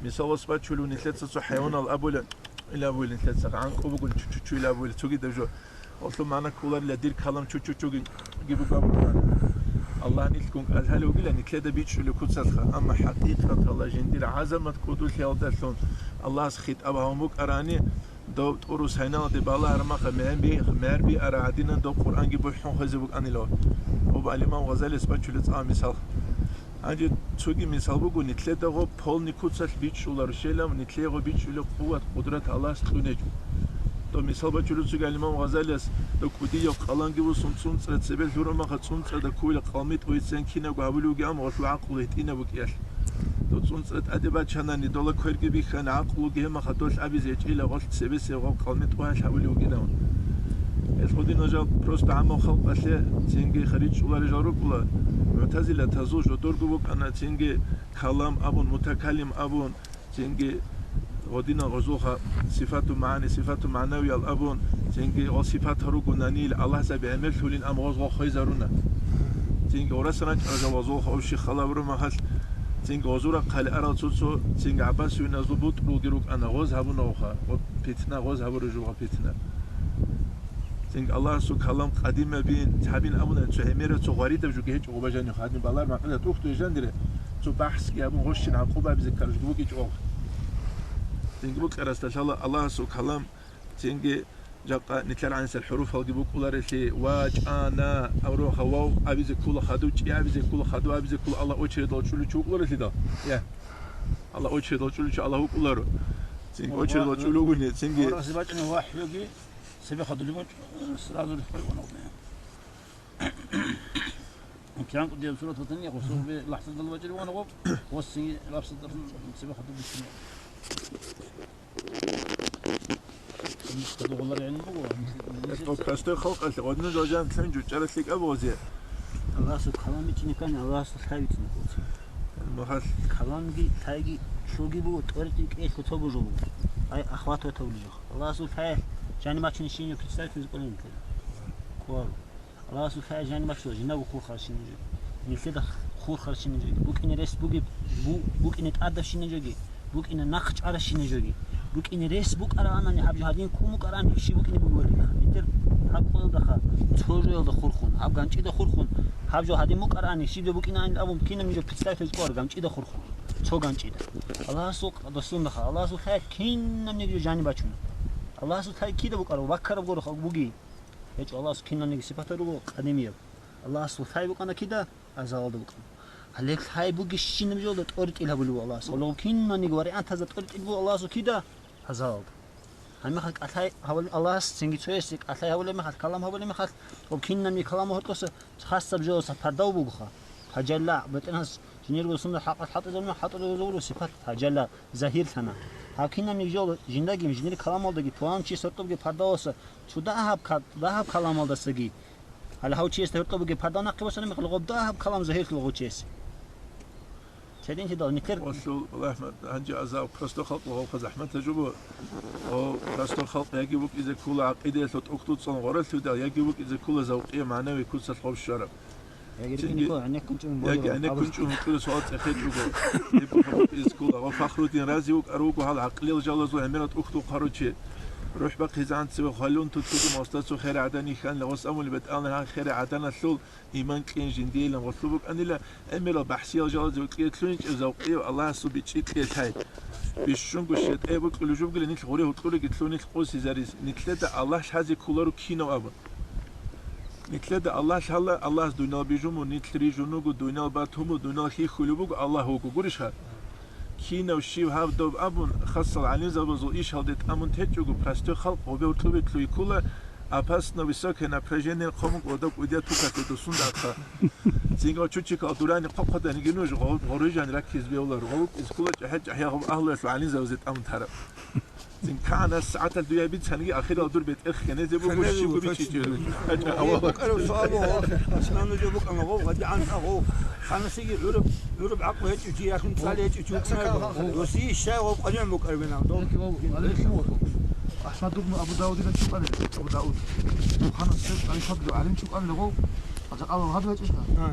Speaker 4: مثال وصبات شو لون ثلاث صو حيوان الأبول إلى أبول ثلاث عنك أبو قل شو إلى أبول شو كده جو أصلا معنا كولا لا دير كلام شو جيبوا قبل الله نيلكم الهلا وقيل أن كده بيتشو لكوت سلخة أما حقيقة الله جندير عزمة قدوس يالك Allah's khit abamuk arani do urus hayna de bala arma merbi aradina do Quran gi buhun khazibuk anilo ob alimam Ghazali spachulets misal anji tsugi misal bugu nitletago pol nikutsal bichular shelam nitlego bichule quwat qudrat Allah's tuneju do misal bachulets tsugi alimam Ghazali do kudiyo qalan gi bu sumsum tsret sebel durma khatsum tsada kuil qalmit qoitsen kina gabulu gi am ghlu aqlu itina bukiyal do tsret adebat chanani dola kwergi bi khana aqlu gi ma khadosh abiz ila ghol sebe se ghol qalmit qoal habulu gi dawn الخدين نجار بروست عمو خلق أشياء تينجي خريج ولا رجارو كلا معتزلة تزوج ودورجو بك أنا تينجي كلام أبون متكلم أبون تينجي غدينا غزوها صفات معاني صفات معنوية الأبون تينجي أو صفات هروجو نانيل الله سبي عمل ثولين أم غزو خيزرونا تينجي ورسنا رجع غزوها أو شيء خلا ورما هش تينجي غزورة قال أراد سوتسو تينجي عباس ينزبط روجروك أنا غز هبونا وخا وبيتنا غز هبورجوها بيتنا تینگ الله سو کلام قدیم بین تابین امون تو همیر تو غریده جو که هیچ اوباجانی خادم بالار مقله تو تو جندره تو بحث کی ابون غشن عقوبه بز کرج بو کی جو تینگ بو کرست الله سو کلام تینگ جاقا نتلر عن الحروف هل بو كولار شي واج انا اورو خواو ابيز كل خدو چي ابيز كل خدو ابيز كل الله اوچري دو چولو چوقلر شي دا يا الله اوچري دو چولو الله كولار تینگ اوچري دو چولو غني تینگ
Speaker 1: راس باچنه واحد سبي خدوا لي سرادوا لي خوي ونوضنا كان قدام صورة ثانية وصور بلحظة الوجه وانا غوب وصي لابس سبي خدوا لي خدوا والله يعني
Speaker 4: تو كاستر خلق اللي قدنا جوجان تنجو جالس لك ابوزي
Speaker 3: الله سبحانه ميتني كان الله سبحانه
Speaker 4: المخل
Speaker 3: كلامي تاجي شو جيبوا تورتي كيف كتبوا جو اي اخواته تولجوا الله سبحانه جاني ما تشيني كريستال في زقولين كده كوار الله سبحانه جاني ما شو جنا بخور خارشين جي نفيد خور خارشين جي بوك إن ريس بوك إن تقدر شين جي بوك إن نخش على شين جي بوك إن ريس بوك على أنا نحب هادين كومك على أنا شيء بوك إن بقول نتر هاب خون دخل تفوجوا دخل خون هاب جانشي دخل خون هاب جو هادين مك على أنا شيء بوك إن أنا أبو كنا ميجو كريستال في زقور جانشي دخل خون شو جانشي ده الله سوق دستون دخل الله سبحانه كنا ميجو جاني باشون الله سبحانه كده بقرأ وبكر بقول خو بوجي هيك الله سبحانه نيجي صفاته رو قديمية الله سبحانه بقنا كده أزال بقنا هلك هاي بوجي شيء نمجول تقولت إلها بلو الله سبحانه كنا نيجي وري أنت هذا تقولت إلها الله سو كده أزال هم خلق أتاي هقول الله سنجي تويسك أتاي هقول ما خلق كلام هقول ما خلق وكنا نيجي كلامه هتقص خاصة بجوز هتردو بوجها هجلا بتنهس جنير وصلنا حط زمان حط زور صفات هجلا زهير ثنا هاكينا ميجول جندگی مجنری کلام oldu ki puan چی سرتو بگی پردا واسه چودا هب کلام oldu سگی حالا هاو چی است هرتو بگی پردا نقی واسه نمیخواد لغو ده هب کلام زهیر لغو چی است چدین چی داد نکر
Speaker 4: وصل الله احمد هنجي ازاو پرستو خلق لغو خز احمد تجربه او پرستو خلق يجي بك اذا كل عقيده لو تقطو صن غرل تدا يجي بك اذا كل ذوقيه معنوي كل صلخو الشرف يعني كنت كل صوت اخيت وقول يسكول او فخر الدين رازي وقروق هذا عقلي جلزو عملت اختو قروچي روح بقي زان سو خلون تتكو مستسو خير عدني كان لغوس امول بدانا خير عدنا سول ايمان كين جندي لغوسلوك ان لا امل بحثي جلزو كيتلونج ذوقي الله سو بيچيت هاي بيشون گوشت اي بق لجوب گل نيت غوري هتقول گيتلوني قوسي زاريس نيتلد الله حازي كولارو كينو ابا نتلد الله شالله الله دنيا بيجوم نتلري جنوب دنيا باتهم دنيا خي خلوبك الله هو قرش هاد كينا وشيب هاف دوب أبون خاصة على زبزو إيش هادت أمون تجوج براستو خلق وبيوتلو بتلوي كله أباس نبيسك هنا برجين القوم ودك وديا توكت دوسون داخل زينغا تشوتشي كأدوراني قبض نيجنوج غوريجان ركز بيولا رغوك إسكولة حج أحياهم أهله فعلين زوجت أمون ترى زين كان الساعات الدنيا بيت سنجي أخيرا دور بيت إخ كنيز يبغى وشي وبيشي
Speaker 2: أوه أنا سؤاله أسمع من جوبك أنا غو غدي عن أغو أنا سيجي يورب عقله هيك يجي ياكل ثالث هيك يجي وسي الشاي وقنيع مقربنا
Speaker 7: أحمد بن أبو داود إذا شوف أنا أبو داود وخان السيد علي فضل علم شوف أنا لغو أجا قالوا هذا وجه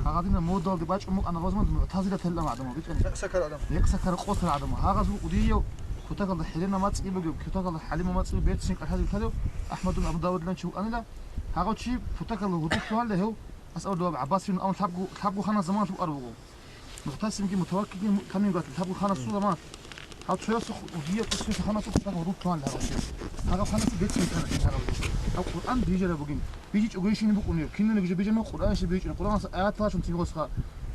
Speaker 7: هذا مودال دباج أمك أنا غزمان معتزلة هلا مع دمه بيت
Speaker 2: سكر عدم
Speaker 7: يكسكر قوس العدم هذا وديو كتاق الله حلينا ما تسقي بقى كتاق الله حليم ما تسقي بيت سينك هذا كذا أحمد بن أبو داود لان شوف أنا لا هذا شيء كتاق الله هدوء شو هذا هو أسأل دواب عباس بن أمر حبقوا خان زمان شو أربعة مختص يمكن متوكل كم يقول حبقوا خان الصورة ما ها تشوف وديه تشوف خلاص تاخذ ودو طوال هذا خلاص بيت هذا القران بيجي لبوجين بيجي تقولين بقول كنا نجي بيجي القران شي بيجي القران ايات عشان تنغصها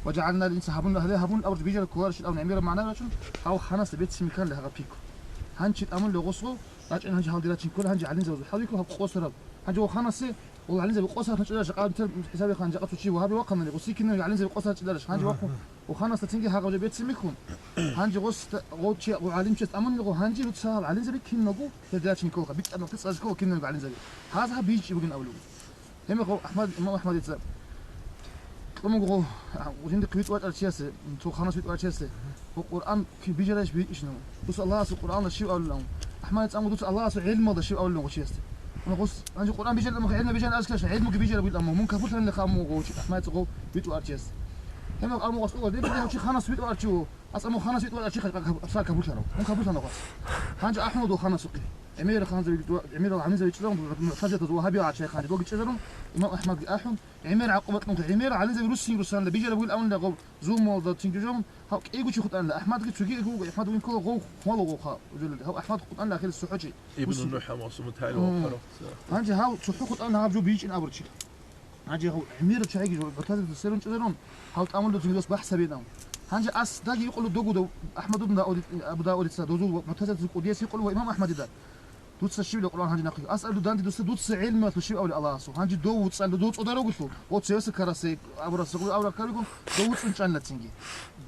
Speaker 7: وجعلنا الانسان هذا هبون اول بيجي الكوارش او نعمير معنا عشان او خلاص بيت مكان لها بيكو هنشي امن لو غصو عشان هنجي هالديرات كل هنجي علين زوج حبيكو هب قصر هنجي خلاص والله علين زي قصر هنجي شقاد حسابي خان جقت شي وهابي وقمني وسيكنا علين زي قصر تدرش هنجي وقو وخلاص تنجي هاجو بيت ميكون هنجي غص غوتشي وعليم شت امن لو هنجي لتصال علين زي كين نقو تدرش كوكا بيت انا تصاج كوكا كين علين زي هذا بيجي بقول اولو هم احمد امام احمد يتساب قوموا وجند قويت وات الشيسه تو خمس ويت الشيسه والقران كي بيجرش بيشنو بس الله سو القران شيء اول لهم احمد تسامو دوس الله سو علم هذا شيء اول لهم شيسه انا قص انجي القران بيجي لما علم بيجي اسكش علم بيجي بيقول امه ممكن فوت لنا خامو غوش احمد تقو ويت الشيسه هم قاموا قصوا دي بيجي شي خمس ويت الشيو اصلا خمس ويت الشيء صار كبوت لنا ممكن فوت لنا قص هانج احمد وخمس وقي امير خان زي امير عامل زي تشلون فجأة وهابي على شيخ خان دوق تشلون امام احمد احون امير عقبت نقطه امير على زي روسي روسان بيجي بقول اون لغو زوم ولا تنجوم هاو ايغو شي خطان احمد قلت تجي هو احمد وين كل غو خلو خا هو احمد خطان اخر السحوجي
Speaker 4: ابن النوح موسم تاعي وقرا
Speaker 7: هانجي هاو تحو خطان هاو جو بيجي ابرشي هانجي هو امير تشايجي جو بتاعت السيرون تشلون هاو تعمل له تنجوس بحسب يدام هانجي اس داغي يقولوا دوغو احمد بن داود ابو داود دوزو معتزله القديس يقولوا امام احمد ده دوتس الشيء اللي القرآن هنجي نقي أسأل دانتي دوتس علم ما تشيء أولي الله سو هنجي دو وتسأل دوتس أدرى قلتو وتسيس كراسي أبو رسول أو ركاريكم دوتس إنشان لا تيجي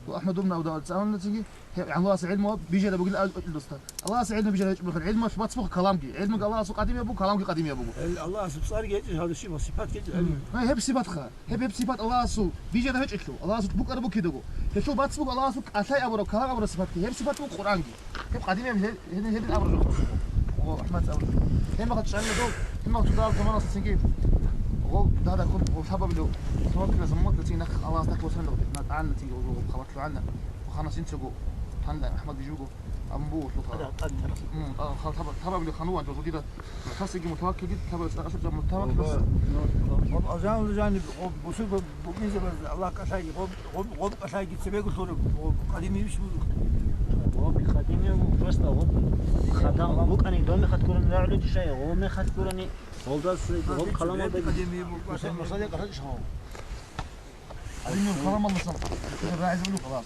Speaker 7: وأحمد بن أبو داود سألنا لا تيجي عن الله علم بيجي له بقول الأستاذ الله علم بيجي له العلم مش ما تسمع كلامك علمك الله سو قديم يا أبو كلامك قديم يا أبو
Speaker 2: الله سبحانه يجي هذا الشيء صفات كده
Speaker 7: هاي هب صفات خا هب صفات الله سو بيجي له هيك الله سو بكره بو كده كشو باتسبق الله سو أشياء أبو كلام أبو صفات هب صفات القرآن هب قديم هب الأبو احمد اول هم قد شغلنا دول هم تدار كمان سنجيب هو هذا كل سبب له توكل لازم مده تينخ الله تاك وصلنا تعالنا تيجي وخبط له عنا وخلاص ينتجوا هلا احمد بيجوجو امبو هذا خبر اللي خنوه انت كده خاص يجي متوكل جدا خبر اشوف متوكل بس
Speaker 2: اذان جانب بوسيب بوكيزه الله كشاي غوب كشاي تسبيق صور قديم يمشي
Speaker 3: هو بخدمه وفرست هو خدام بوك اني دوم خد كورن نعلو شيء هو ما خد كورني هولداس هو كلام هذا
Speaker 2: قديم
Speaker 7: مصدق قرش هو قديم الكلام الله صح راعي له خلاص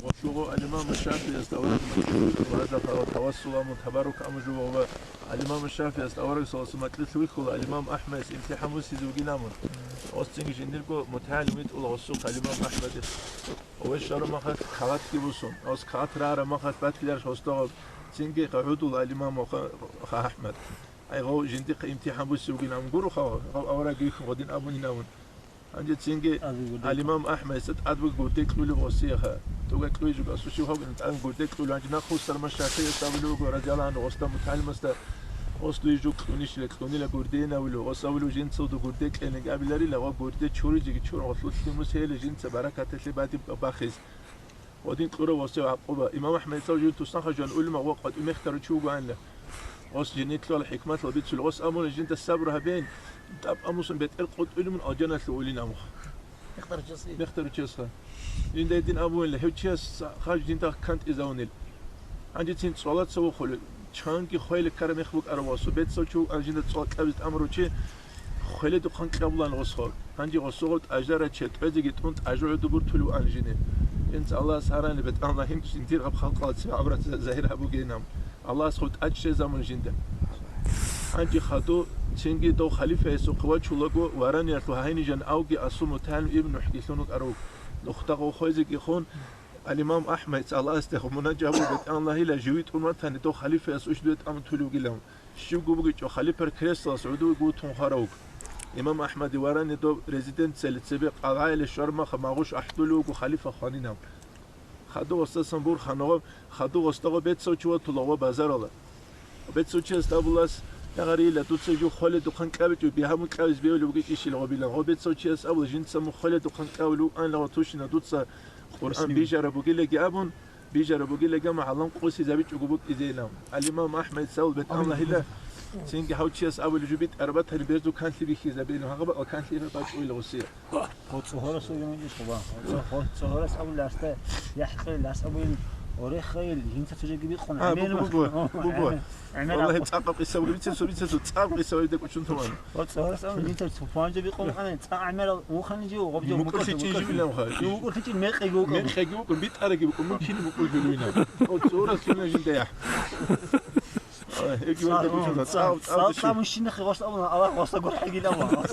Speaker 4: وشو الإمام الشافعي استورد وهذا توسل وتبارك أمجو هو الإمام الشافعي استورد صوص مكلث ويخل الإمام أحمد امتحان مسيز وجنامون أستنج جندلكو متعلمين ولا وسوق الإمام أحمد هو الشر ما خد خلات كيبوسون أو سكات رار ما خد بات كلارش هستوغ تنجي قعود الإمام أحمد أي هو جندق امتحان مسيز وجنامون قرو خوا أوراق يخون غدين أبوني نامون عندي تسينجي الإمام أحمد ست أدوي قديك لولي وصيها توقع كلوي جو قصو شو هو نتعلم قديك لولي عندنا خوصر مشاكل استقبلوا رجال عنه وسط متعلم است وسط يجو كلونيش لكلوني لقردينا ولو وصلوا جنس ودو قديك إن قبلاري لو قرديك شوري جي شور وصلت تيموس هي لجنس بركة اللي بعد باخذ ودين قرا وصيها عقبة إمام أحمد سوجي تصنخ جان أول ما وقت مختار شو قال وص جنيت له الحكمة لبيت سل وص أمون جنت الصبر هبين تاب أموسن بيت القط علم أجنة الأولين أمو يختار جسها جنت الدين أبوين له هوتشيس خارج جنت كانت إزاونيل عندي تين صلاة سو خل شانكي خيل كرم يخبك أرواسو بيت سو شو جنت صلاة أبد أمره شيء خيل دخان قبلان غصخال عندي غصوت أجرة شيء تبدي جتونت أجرة دبر طلوع الجنة إنت الله سهران بيت الله هم تنتير غب خلقات سبع عبرة زهير أبو جينام الله سخوت أجشة زمن جندا عندي خدو تنجي دو خليفة يسوق وجهه وران يرتو هايني جن أوجي أصوم تعلم ابن حديثونك أروك نختقو خويزك يخون الإمام أحمد الله استخمنا جابوا بيت الله إلى جويت أمر ثاني دو خليفة يسوش دوت أم تلوجي لهم شو جوبك جو خليفة كريستال سعودي جوتهم خروج إمام أحمد وران دو ريزيدنت سلت سبق عائلة الشرمة خماغوش أحدلوج وخليفة خانينهم خدو وسط سنبور خانوا خدو وسطه بيت سوتشوا طلوا بازار الله بيت سوتش استابولاس يغري لا توتسجو خالد وخان كابت بيهم كاوز بيولو بقيت إيش لو بيلا هو بيت سوتش أول جنس سمو خالد وخان كاولو أنا لو توشنا دوتسا قرآن بيجر بقيل جابون بيجر بقيل جمع الله قوسي زبيت وجبوك إزينام الإمام أحمد سول بيت الله هلا سينج حوتشيس أول جبيت أربعة البيرزو كان في بيخي زبينه هغبا أو كان في باش ويلا وصير
Speaker 3: خود صهورس ويوم يجي صباح خود صهورس أول لاسته يحقل لاس أول وري خيل هنت تجيب يقون
Speaker 4: بوبو والله تعقب قصه وبيتسو تعقب قصه ويدك شنو ثمان
Speaker 3: وتصور انت تفانج بيقون انا تعمل وخنجي وغبجو
Speaker 4: ممكن تيجي ولا مخاش
Speaker 3: يقول تيجي ميقي يقول
Speaker 4: يقول بيتارك يقول ممكن يقول بلوينا او صوره شنو جنده هيك يقول
Speaker 3: صار مش نخي واش الله واش اقول حقي لا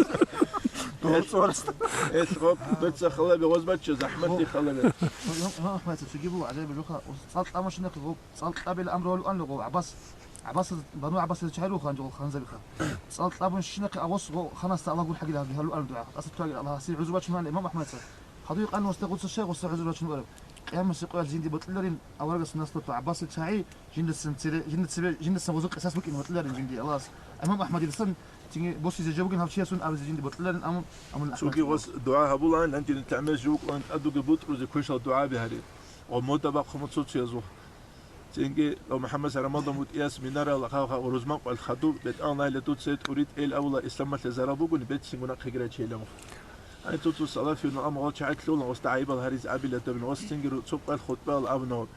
Speaker 4: اسقط بس خلبي وزبتش زحمتي خلبي
Speaker 7: ما احمد تجيبوا عليه بالوخا وصلت مش نخي صلت قبل الامر والان عباس بنو عباس تشعلوا خانجو خنزبي صلت ابو الشنقي اوص خلاص الله يقول حق هذا الان دعاء اصل الله سي عزوبات مال الامام احمد حضيق انه استغوث الشيخ واستعذر شنو قام سيقول جندي بطلرين اورغس الناس تطلع عباس الشاعي جند السنتري جند السنوزق اساس بك بطلرين جندي الله امام احمد يرسل تيجي بوسي جوجن هاف شيسون ابز جندي بطلرين ام
Speaker 4: سوقي وس دعاء هبولان انت تعمل جوك وانت ادو بطرو زي كل دعاء بهاري وموتبا خمسوت يزو تيجي لو محمد رمضان متياس منار الله ورزمان والخدوب بيت انا لتوت سيت اريد ال اول اسلام تزربوغن بيت سيغونا خيغراتشي لمو أنا توتو صلاة في نوع ما شعت لون واستعيب الهريز أبيلة من واستنجر تبقى الخطبة الأبناء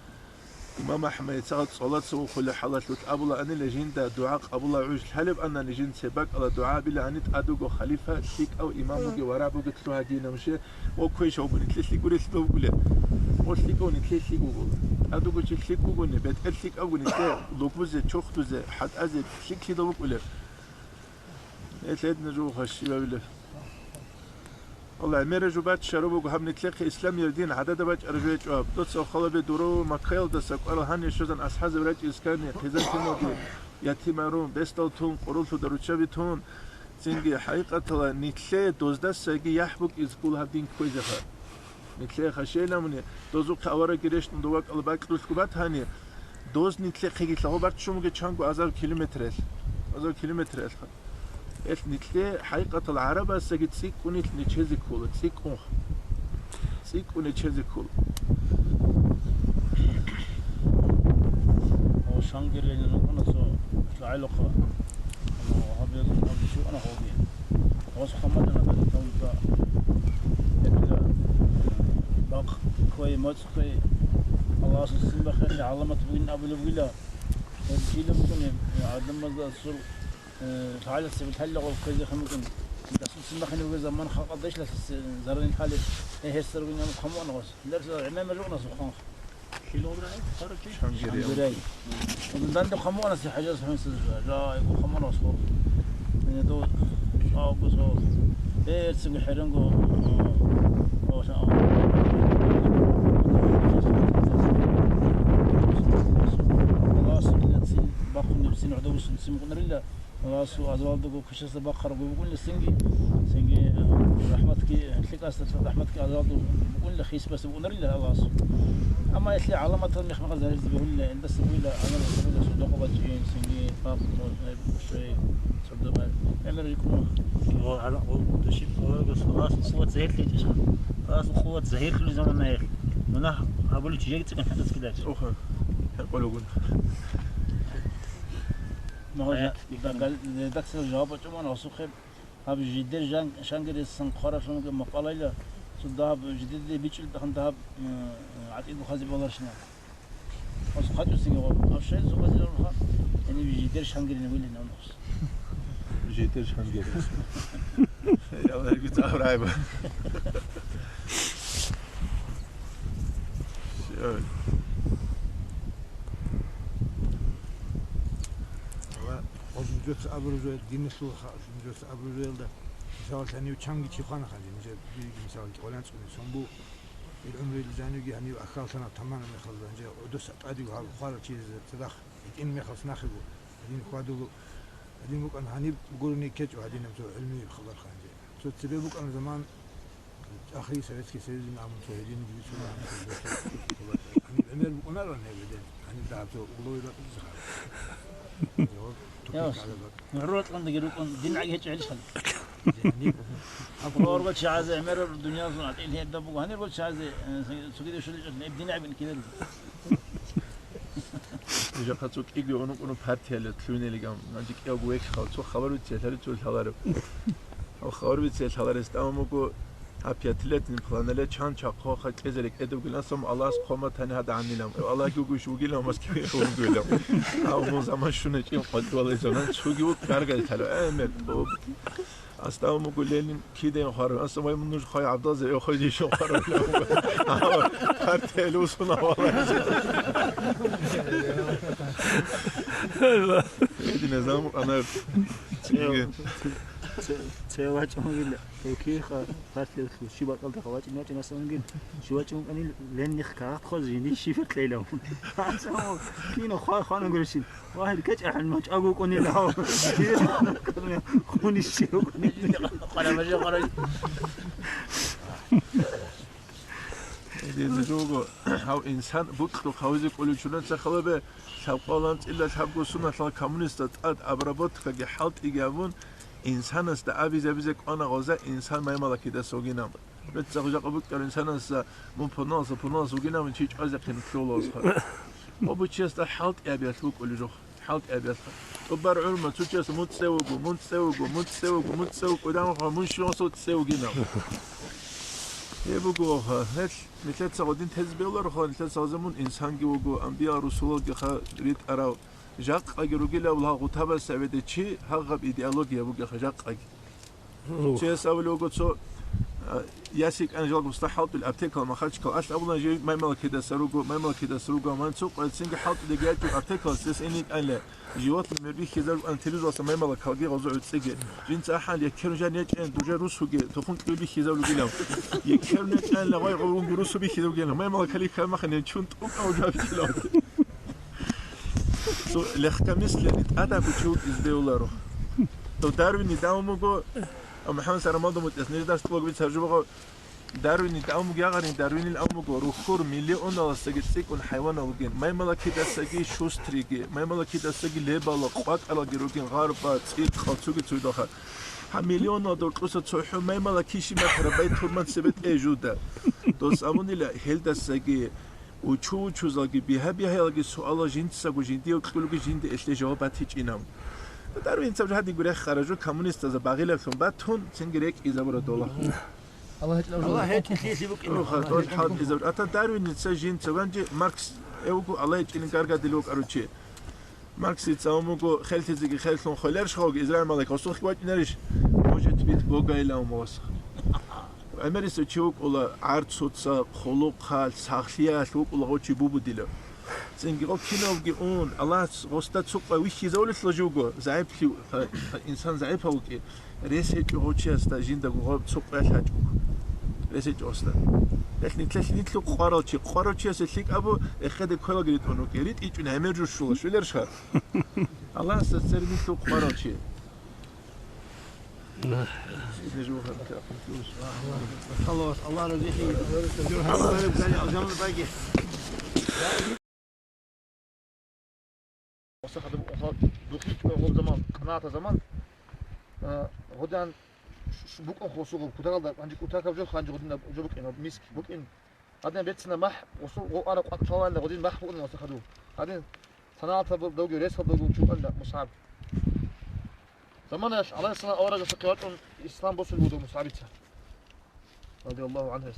Speaker 4: إمام أحمد سعد صلاة سو كل حالة لوت أبولا أنا لجين دا دعاء أبولا عوج الحلب أنا لجين سباق على دعاء بلا أنت أدوغو خليفة تليك أو إمامك ورابو قتلو هدينا مشي وكويش أو بني تليك قولي تلو قولي وتليكو نتليك قولي أدوغو تليك قولي بيت أتليك أو بني تليك لوكوزي تشوختوزي حد أزي تليك لدو قولي إتليد نجو خشي بابله والله مير جوبات شربوا هم نتلاقي اسلام يردين عدد باج ارجوي جواب دوتس خلبه درو ماكيل دسك قال هاني شوزن اصحاب ولاد اسكاني قزن تنوكي يتيمارون بستلتون قرولتو دروچبيتون سينجي حقيقه نتلي دوزدسگي يحبك اسكول هادين كويزخه نتلي خشينا من دوزو قاورا گريشتن دوق الباك دوسكوبات هاني دوز نتلي خيگي لغبرت شومگه چانگو 1000 كيلومتر نتلي حقيقة العرب سجد سيكون نتشزي كول سيكون نتشزي كول
Speaker 1: هو شانجر اللي نقول سو العلاقة هذا شو أنا هوبي هو سخمة أنا بدي باق كوي مات كوي الله سبحانه بخير علامة بين أبو الولا الجيل ممكن عدم مزة السر تعال سبتهلق وكذا خمكن دسوس المخن وزمان خاق ديش لس زرين حالي هيسر وين مخمون غوس درس عمام الرقنا سخان كيلو براي خرج شنجري ومن بند خمون سي حاجه سحن لا يقول خمون وصو من دو او بصو ايه سمي حرنغو او شاء الله سبحانه باخذ نفسي عدو سمي قنرلا راسو أزوالدو كشيس بقر بقول سنجي رحمتك تلك أستغفر رحمتك أزوالدو بقول له خيس بس بقول له راسو أما يسلي علامة المخ ما غزال بقول له عند السبيلة أنا بقول له صدق بتجين سنجي باب شيء صدق أمر يكون
Speaker 3: هو على تشيب خلاص صوت زهير لي تشخ خلاص قوة زهير كل زمان ما يخ منها أقول لك جيت كان حدث كذا
Speaker 4: أوه يقولوا
Speaker 1: ما هو دكتور الجواب أجمعنا وسخب هاب جدير جان شانجر السنقارة شنو مقالة لا صدها جديد بيشل دخن دهب عتيد وخازي بالله شنو وسخات السنجور أشياء زوجي لونها يعني بجدير شانجر نقول لنا نص
Speaker 4: جدير شانجر يا الله قلت أهرايبه
Speaker 2: جوت أبرزول دين سلوخ جوت أبرزول ده مثال ثاني وشانجي تيخان خالي مثال كولان سكون سامبو العمر اللي زانيجي يعني أكل سنة تماما مخلص يعني ودوس أدي وهذا خالد شيء تدخ إن مخلص ناخذه هذين خادو هذين ممكن هني بقولني كيج وهذين مسوي علمي خبر خانجي سو تبي أنا زمان أخي سويت كيسيز نعمل سو هذين بيسوي العمر بقولنا له بعدين يعني ده سو قلوي لا تزخر
Speaker 1: يا معروض عند جروكم دين عجيه تعيش خل أقول أربعة شعازة عمر الدنيا صنعت اللي هي الدبوق هني أربعة شعازة سكيد وشل الدين عبين كذا
Speaker 4: إذا خاطرك إيجي ونو بارتي اللي تلوني اللي قام عندك إيجو هيك خاطر خبر بتسأل هل تقول خبره أو خبر بتسأل خبر استأمكوا أبياتلت نفلانلت شان شاقة خد كذلك أدو قلناهم الله سقوم تاني هذا عنيلهم الله يجوش وقيلهم مسكين وقيلهم أو مو زمان شو نجيم قد والله زمان شو جيبوا كارجل تلو أمل أستاذ مقولين كده يخرج أستاذ ما منوش خاي عبد الله زي خاي شو خرج هرتلو سنا والله هذه نظام أنا
Speaker 3: سواج مقول كيف خاطر شو بقول تخواج ناتي ناس مقول شو واج مقول لين يخكرت خذ جيني شيفت ليلهم كينو خان نقول شيء واحد كج أحد ما أقول كوني له كوني شيء خلا ماشي خرج
Speaker 4: إذا زوجو هاو إنسان بطلق هاوزي كل شنو تخلبه شابقالنت إلا شابقو سنة الكومونيست أد أبربط كجي حالت إجابون إنسان است أبيزك أنا غزة إنسان ما يملك كده سوينام بتزوج قبض الإنسان است من بناس وجينا من شيء عايز كن كلولاس أبو تشيست حالت أبيات بوك ولا جو حالت أبيات وبر علم تشيست متسوق ودام من شو صوت سوينا يبغوا هاد مثل تصودين تزبيلر خال مثل سازمون إنسان جوجو أنبياء رسول جخا ريت أراو جاق أجروجيلا ولا غتابة سعيدة شيء هغب إيديولوجيا بوجا جاق أج شيء سوالو قلت سو ياسيك أنا جالك مستحيل بالأبتكال ما خرج كل أصل أولا جي ما يملك كده سروقو ما نسوق السنج حاط دقيقة بالأبتكال سيس إني أنا جوات المربي خزر أن تلوز أصلا ما يملك هاجي غزو تسجل جنس أحد يكرر جانيج أن دوجا روسو جي تفون كل خزر وجيلهم يكرر نج أن لواي غلون روسو بخزر وجيلهم ما يملك هلي كلام خلينا نشون تقوم أو جاب جيلهم سو لخكمس لنيت أدا بتشوف إزديولارو تو داروين يداومو جو محمد سرمادو متأسنيش داشت بقول بترجمة داروين يداومو جاغرين داروين الأومو جو روخور مليون دولار سجل كون حيوان أوجين ما يملك كده سجل شوستريجي ما يملك كده سجل لبلا قات على جروجين غاربات إيد خاطوج تودخل مليون دولار قصة صحيح ما يملك كيشي ما تربيت فرمان سبت إيجودا دوس أموني لا هيل سجل وشو زاجي بيها لقي سؤال جنت سجو جنتي وكل جنت إيش جوابات هيج إنام داروين سبب هذا يقول خرجوا كومونيست إذا باقي لهم باتون سنجريك إذا برا دولار
Speaker 1: الله هيك خيسي بك إنه
Speaker 4: خاطر حال إذا أتا داروين يتسجين سوانجي ماركس يوكو الله يجين كارجا دلوك أروتشي ماركس يتساومو خلت زيجي خلتهم خليرش خوج إزرائيل مالك وصل خوات نريش موجود بيت بوجاي لا وموس أمريكا تشوك ولا عرض صوت خلوق خال ساخليا شوك ولا غوتشي بوبو ديلو سنجي قال كنا وجي أون الله غستات سوق ويش يزول سلجوجو زعيب إنسان زعيب هوكي ريسيج غوتشي استاجين دعوة سوق أشهد ريسيج أستا لكن تلاشين تلو قارالشي أسلك أبو أخذ كلا قريت أنو قريت إيش نعمل شو ليش الله استسر تلو قارالشي
Speaker 1: خلاص الله رزقي الله رزقني أجمل باقي وصخد بخيت هو زمان قناة زمان غدان بوك خصوصا كتاغل عندي كتاغ جو خانج غدنا جو بك إنه مسك بوك إن هذا بيتنا مح وصل أنا قط شوال غدين مح بوك وصخدوه هذا صناعة دوجو ريس دوجو شو قلنا مصعب زمان عليه الصلاة أورج سقيات إسلام بوصل بودو مصعبتها رضي الله عنه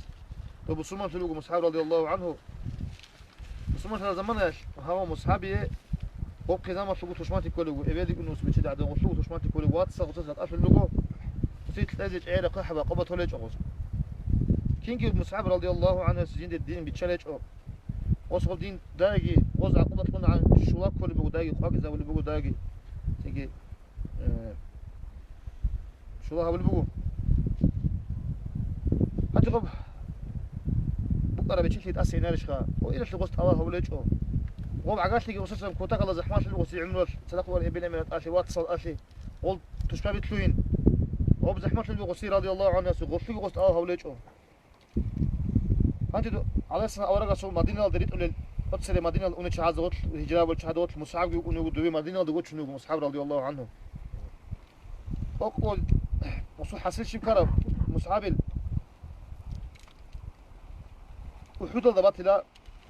Speaker 1: تو بسمان تلوجو مصعب رضي الله عنه بسمان هذا زمان هو مصعبي هو قدامه شو توشماتي كله إبادي إنه سبتشي عدم شو توشماتي كله واتس وتصل أفل لوجو وصيت لازج عيرة قحبة قبض هلج أغوص كينجي مصعب رضي الله عنه سجين الدين بتشالج أو وصل دين داقي وضع قبض كنا عن شواك كله بقول داقي خاك زاول بقول داقي تيجي شو هذا بقول هتقب بقرا بتشيل تأسي نارش خا وإيش اللي قصت هوا هولج أو وهم عقاش لقي وصلت كوتا الله زحماش اللي وصي عمره صدقوا الإبن من أشي واتصل أشي قول تشبه تلوين وهم زحماش اللي وصي رضي الله عنه سقول في قصت هولج أو هانتي على سنة أورجا سو مدينة الدريت ولا أتصل مدينة الأونة شهادة الهجرة والشهادات المصعب يقولون يقولون مدينة الدوت شنو مصعب رضي الله عنه أقول وصو حسيت شيء كرم مصعب وحدود ضبط لا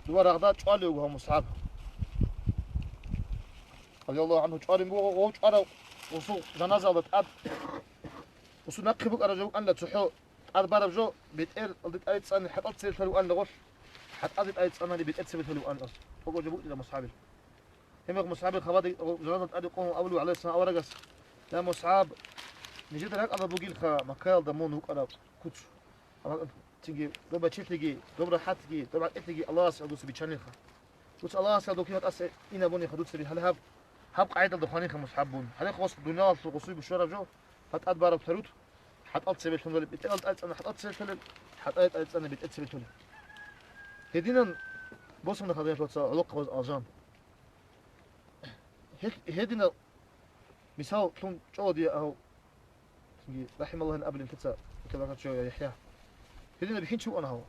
Speaker 1: دوار أغداد قالوا وهو مصعب رضي الله عنه قال مو قال وصو جنازة ضد أب وصو نقبك أرجوك أن لا تحو
Speaker 7: أربعة جو بيتقر قلت أيت صاني حتى تصير فلو أنا غش حتى قلت أيت صاني بيتقر تصير فلو أنا فوق جبوا إلى مصحابي هم مصحابي خوادي جرادة أدي قوم أولو عليه السنة أورجس لا مصحاب نجد لك أنا بقول خا مكال دمون هو أنا كوتش أنا تيجي دوبا تشتيجي دوبا حتيجي دوبا إتيجي الله سيدوس بيشاني خا وش الله سيدوك يوم أس إنا بني خدوت سري هل هب قاعدة دخانين خمصحابون هل خلاص الدنيا في قصوي بالشرف جو حتى أدبر بثروت حتقط سبيل فلول بيتقلت أنا حتقط سبيل فلول حتقط أنا بيتقلت سبيل فلول هدينا بص من خدين فلوس علاقة بز أرجان هدينا مثال كم جودي أو رحم الله إن قبل إن تتسا كذا كذا شوية يحيى هدينا بحين شو أنا هو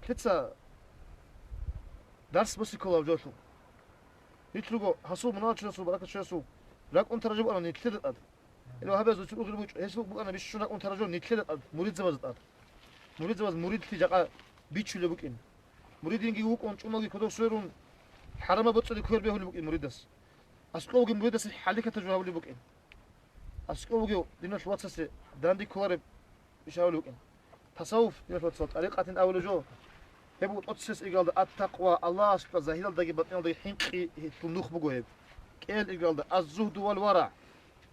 Speaker 7: تتسا درس بس يكون جوتو يتلقوا حصول مناطق شو بركة شو راك أنت رجل أنا نتلد أد لو هبز وتقول غير بوش هسلو أنا بيش شو أنت رجل نتلد أد مريض زواج أد مريض في جاء بيتش اللي بوكين مريض ينجي هوك أنت شو ما جي كده سيرون حرام بتصل كل بيه اللي بوكين مريضس أسكو بوكين مريضس حالك تجوا اللي بوكين أسكو بوكيو دينا شو واتسس داندي كوارب يشاول بوكين تصوف دينا شو واتسس طريقة أول جو هبو تقصص إقال التقوى الله سبحانه زاهيل دقي بطنه دقي حنقي تنوخ بقوه كيل إقال الزهد والورع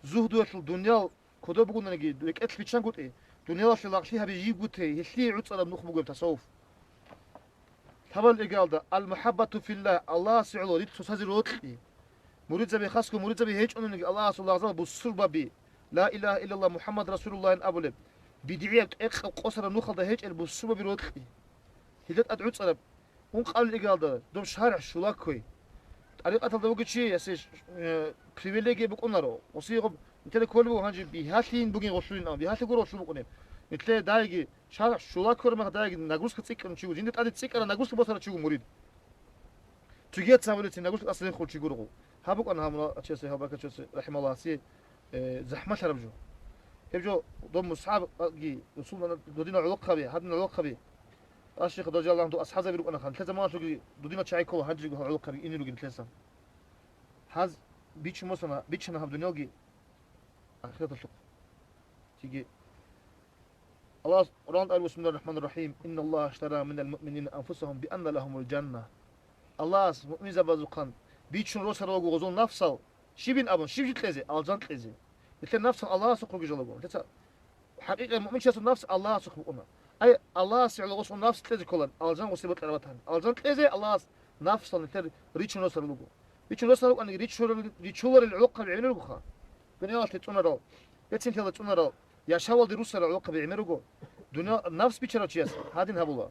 Speaker 7: زهد في الدنيا كده بقول نجي دك أتل بيتشان قلت إيه دنيا في العشية بيجيب قلت إيه هسلي عود صار بنوخ بقوه تصوف ثبل إقال المحبة في الله سعلو ريت تسازر روتي مريد زبي خاصكم مريد زبي هيج أنو نجي الله سبحانه وتعالى بالصلبة بي لا إله إلا الله محمد رسول الله إن أبو لب بدعية إخ قصر النوخ ده هيج بالصلبة بروتي هيدت أدعوت صلب ونقال الإقال ده دوم شارع شولاكوي طريقة تلدوك شيء يسيش بريفيليجي بقنارو وصيغب نتلا كولبو هنجي بيهاتين بوغين غشولين أم بيهاتي قرو شو بقنين نتلا دايجي شارع شولاكور ما دايجي ناقوس كتسيك نشيو جندت أدي تسيك أنا ناقوس كبصر تشيو مريد تجيت سامولتي ناقوس أصلين خول تشيو هابوك أنا هملا أشيسي هابك أشيسي رحم الله سي زحمة شربجو يبجو ضم أصحاب جي وصولنا دودينا علاقة بي هادنا علاقة بي الشيخ رضي الله عنه أصحابه بيقول أنا خان ثلاثة ما شو دودينا شاي كوه هنجي يقول علاقة بي إني لقين ثلاثة هذا بيتش مثلا بيتش أنا هم دنيا جي آخرة الشق تيجي الله قرآن قال بسم الله الرحمن الرحيم إن الله اشترى من المؤمنين أنفسهم بأن لهم الجنة الله مؤمن زبازوقان بيتش روس روجو غزون نفسه شيبين أبون شيب جت لزي الجنة لزي مثل نفس الله سقوق جلبون حقيقة المؤمن شخص نفس الله سقوقنا أي الله سعى لغوص نفس تلزي كلن الجنة وسيبت الرواتهن الجنة لزي الله نفس نتر ريتش روس روجو ريتش روس روجو أن ريتشولر العلاقة بعمر البخار بنياش تتونرو بتسين تلا تونرو يا شوال دي روس العلاقة بعمر دنيا نفس بيشرا تشيس هادين هبولا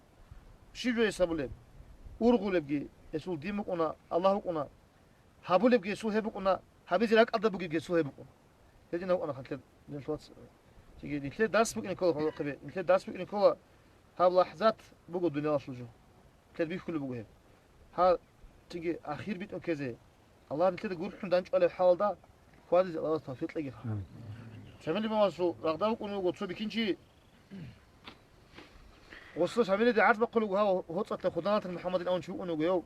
Speaker 7: شيء جوي سبولب أورغولب جي يسول ديمك أنا الله أنا هبولب جي يسول هبك أنا هبيزي لك أدب جي يسول هبك هذين هو أنا خلت نشوت تيجي نتلي درس بك نقول خلاص قبل نتلي درس بك نقول ها لحظات بقول دنيا شلجو تلي بيف كله بقول ها تيجي أخير بيت كذا الله نتلي تقول حنا دانش على الحال ده فاضي الله توفيق تلاقي شامل ما وصل رغداو كونو قصو بكينشي وصل شامل دي عارف بقولوا ها هوصت لخدانات محمد الأون شو أنو جيو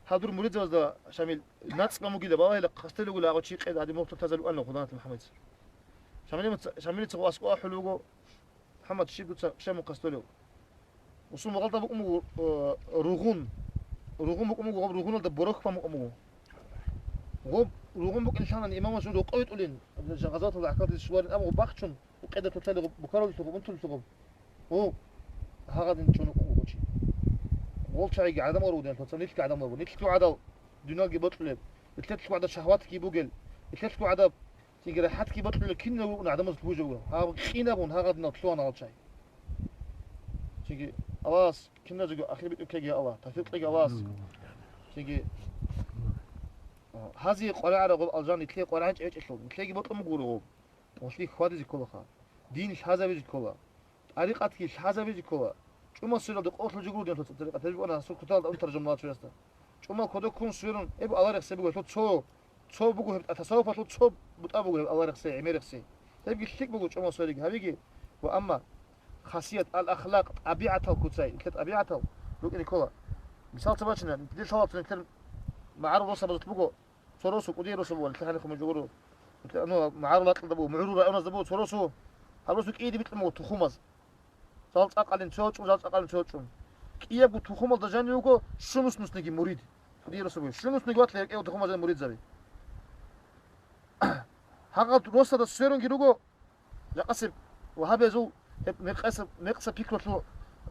Speaker 7: هادور مريض هذا شامل ناس قاموا كده بقى لا قستلوا ولا شيء قيد هذه موقف تزلوا أنو خدانات محمد شامل تسقوا أسقوا حلوجو محمد الشيخ قلت شامل قستلوا وصل مغلطة بقوموا رغون بقوموا رغون ده بروك فمقوموا رغم بك إنسان الإمام مسعود وقوي تقولين غزوات الأحكام الشوارع أبغى بخشون وقيدة تطلع بكرة لتقوم أنتم تقوم هو هذا إنتم نقوم بوشي قول شيء عدم ورود يعني تصنيف كعدم ورود نتلقوا عدا دنيا جبتلب نتلقوا عدا شهوات كي بوجل نتلقوا عدا تيجي حد كي بطل كنا ونعدم الوجوه ها خينا بون هذا نطلعنا على شيء تيجي أواس كنا جوا أخير بيتوكي الله تفيق أواس تيجي هذه قرعة على قب الجان تلاقي قرعة إيش إشلون تلاقي بطل مقوله وتلاقي خواتي زي كلها دين هذا بيجي كلها طريقة كيش هذا بيجي كلها شو ما صير دق أصل جقول دين طريقة تجيب أنا سوق كتال أنت ترجمات شو يستا شو ما كده كون صيرون إبقى الله رخص بقول تو بقول أتصوف تو بتقابل الله رخص عمير رخص تبي شيك بقول شو ما صير هبيجي وأما خاصية الأخلاق طبيعته الكتسي طبيعته لو إني كلها مثال تباشنا بدي صلاة نتكلم مع الرسول بس بقول سروسو قدير رسول الله تحنا خم جورو أنا معارضة لدبو معروضة أنا زبو تروسو هروسو كإيدي مثل ما تخومز زالت أقل تشوتشم زالت أقل تشوتشم كإيه بو تخومل دجاني يوكو شنوس نسنجي مريد دي رسوي شنوس نجوات لك إيه تخومز مريد زبي هاقل روسا دا سيرون جيروكو يقسم وهابي زو مقسم بيكرو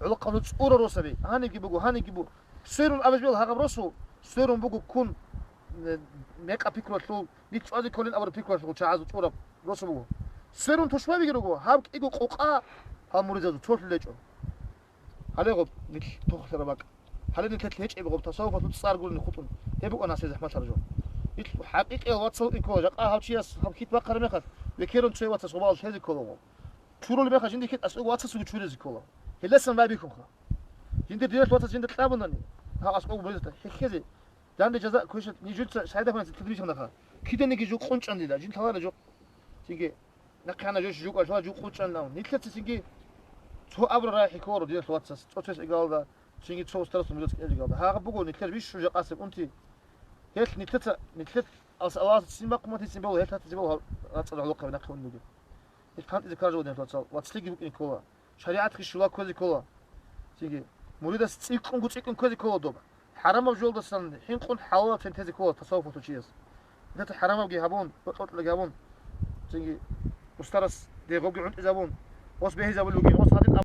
Speaker 7: علقة نتصور روسا بي هاني جيبو سيرون أبجبيل هاقل روسو سيرون بوكو كون ميك ابيكرو تو نيت ازي كولين اور بيكرو تو تشازو تورا روسو سيرون توشوا بيغرو هاب ايغو قوقا هاموريزو توتليچو هاليغو نيت توخسر باك هالين تتليچ ايغو تصاوف تصارغول نخطون يبقى ناس زحمه ترجو نيت حقيقي واتسو ايكو جقا هاوشياس هابكيت باقر مخات وكيرون تشي واتس وبال هذي كولو تورو لي بخا جندي كيت اس واتس سو تشوري زي كولو هلسن بايبيكو جندي ديرت واتس جندي تلابونني ها اسقو بيزت هيكزي داند جزاء كويس نيجوت شايده فانت تدريش منها كده نيجي جو قنچن دي جين تالا جو سيجي نكانا جو جو قال جو قنچن لا نيتلت سيجي تو ابر رايح كورو دي واتس توتس ايغال دا سيجي تو سترس ميلوت ايغال دا ها بوغو نيتلت بيش شو قاسم انت هيت نيتلت اس اواز سيما قمتي سيمبل هيت تسيبو راتس العلاقه بين اخوان نودي الفانت اذا كارجو دي واتس ليجي بوكين كولا شريعه خشوا كوزي كولا سيجي مريد سيكون كوزي كولا دوبا حرام جولد سن حين قن حاول تنتزي كولا تصوف وتشيس انت حرام بجي هابون بطلت لجابون تيجي مسترس دي غوغي عند زابون وص به زابون لوجين وص هادين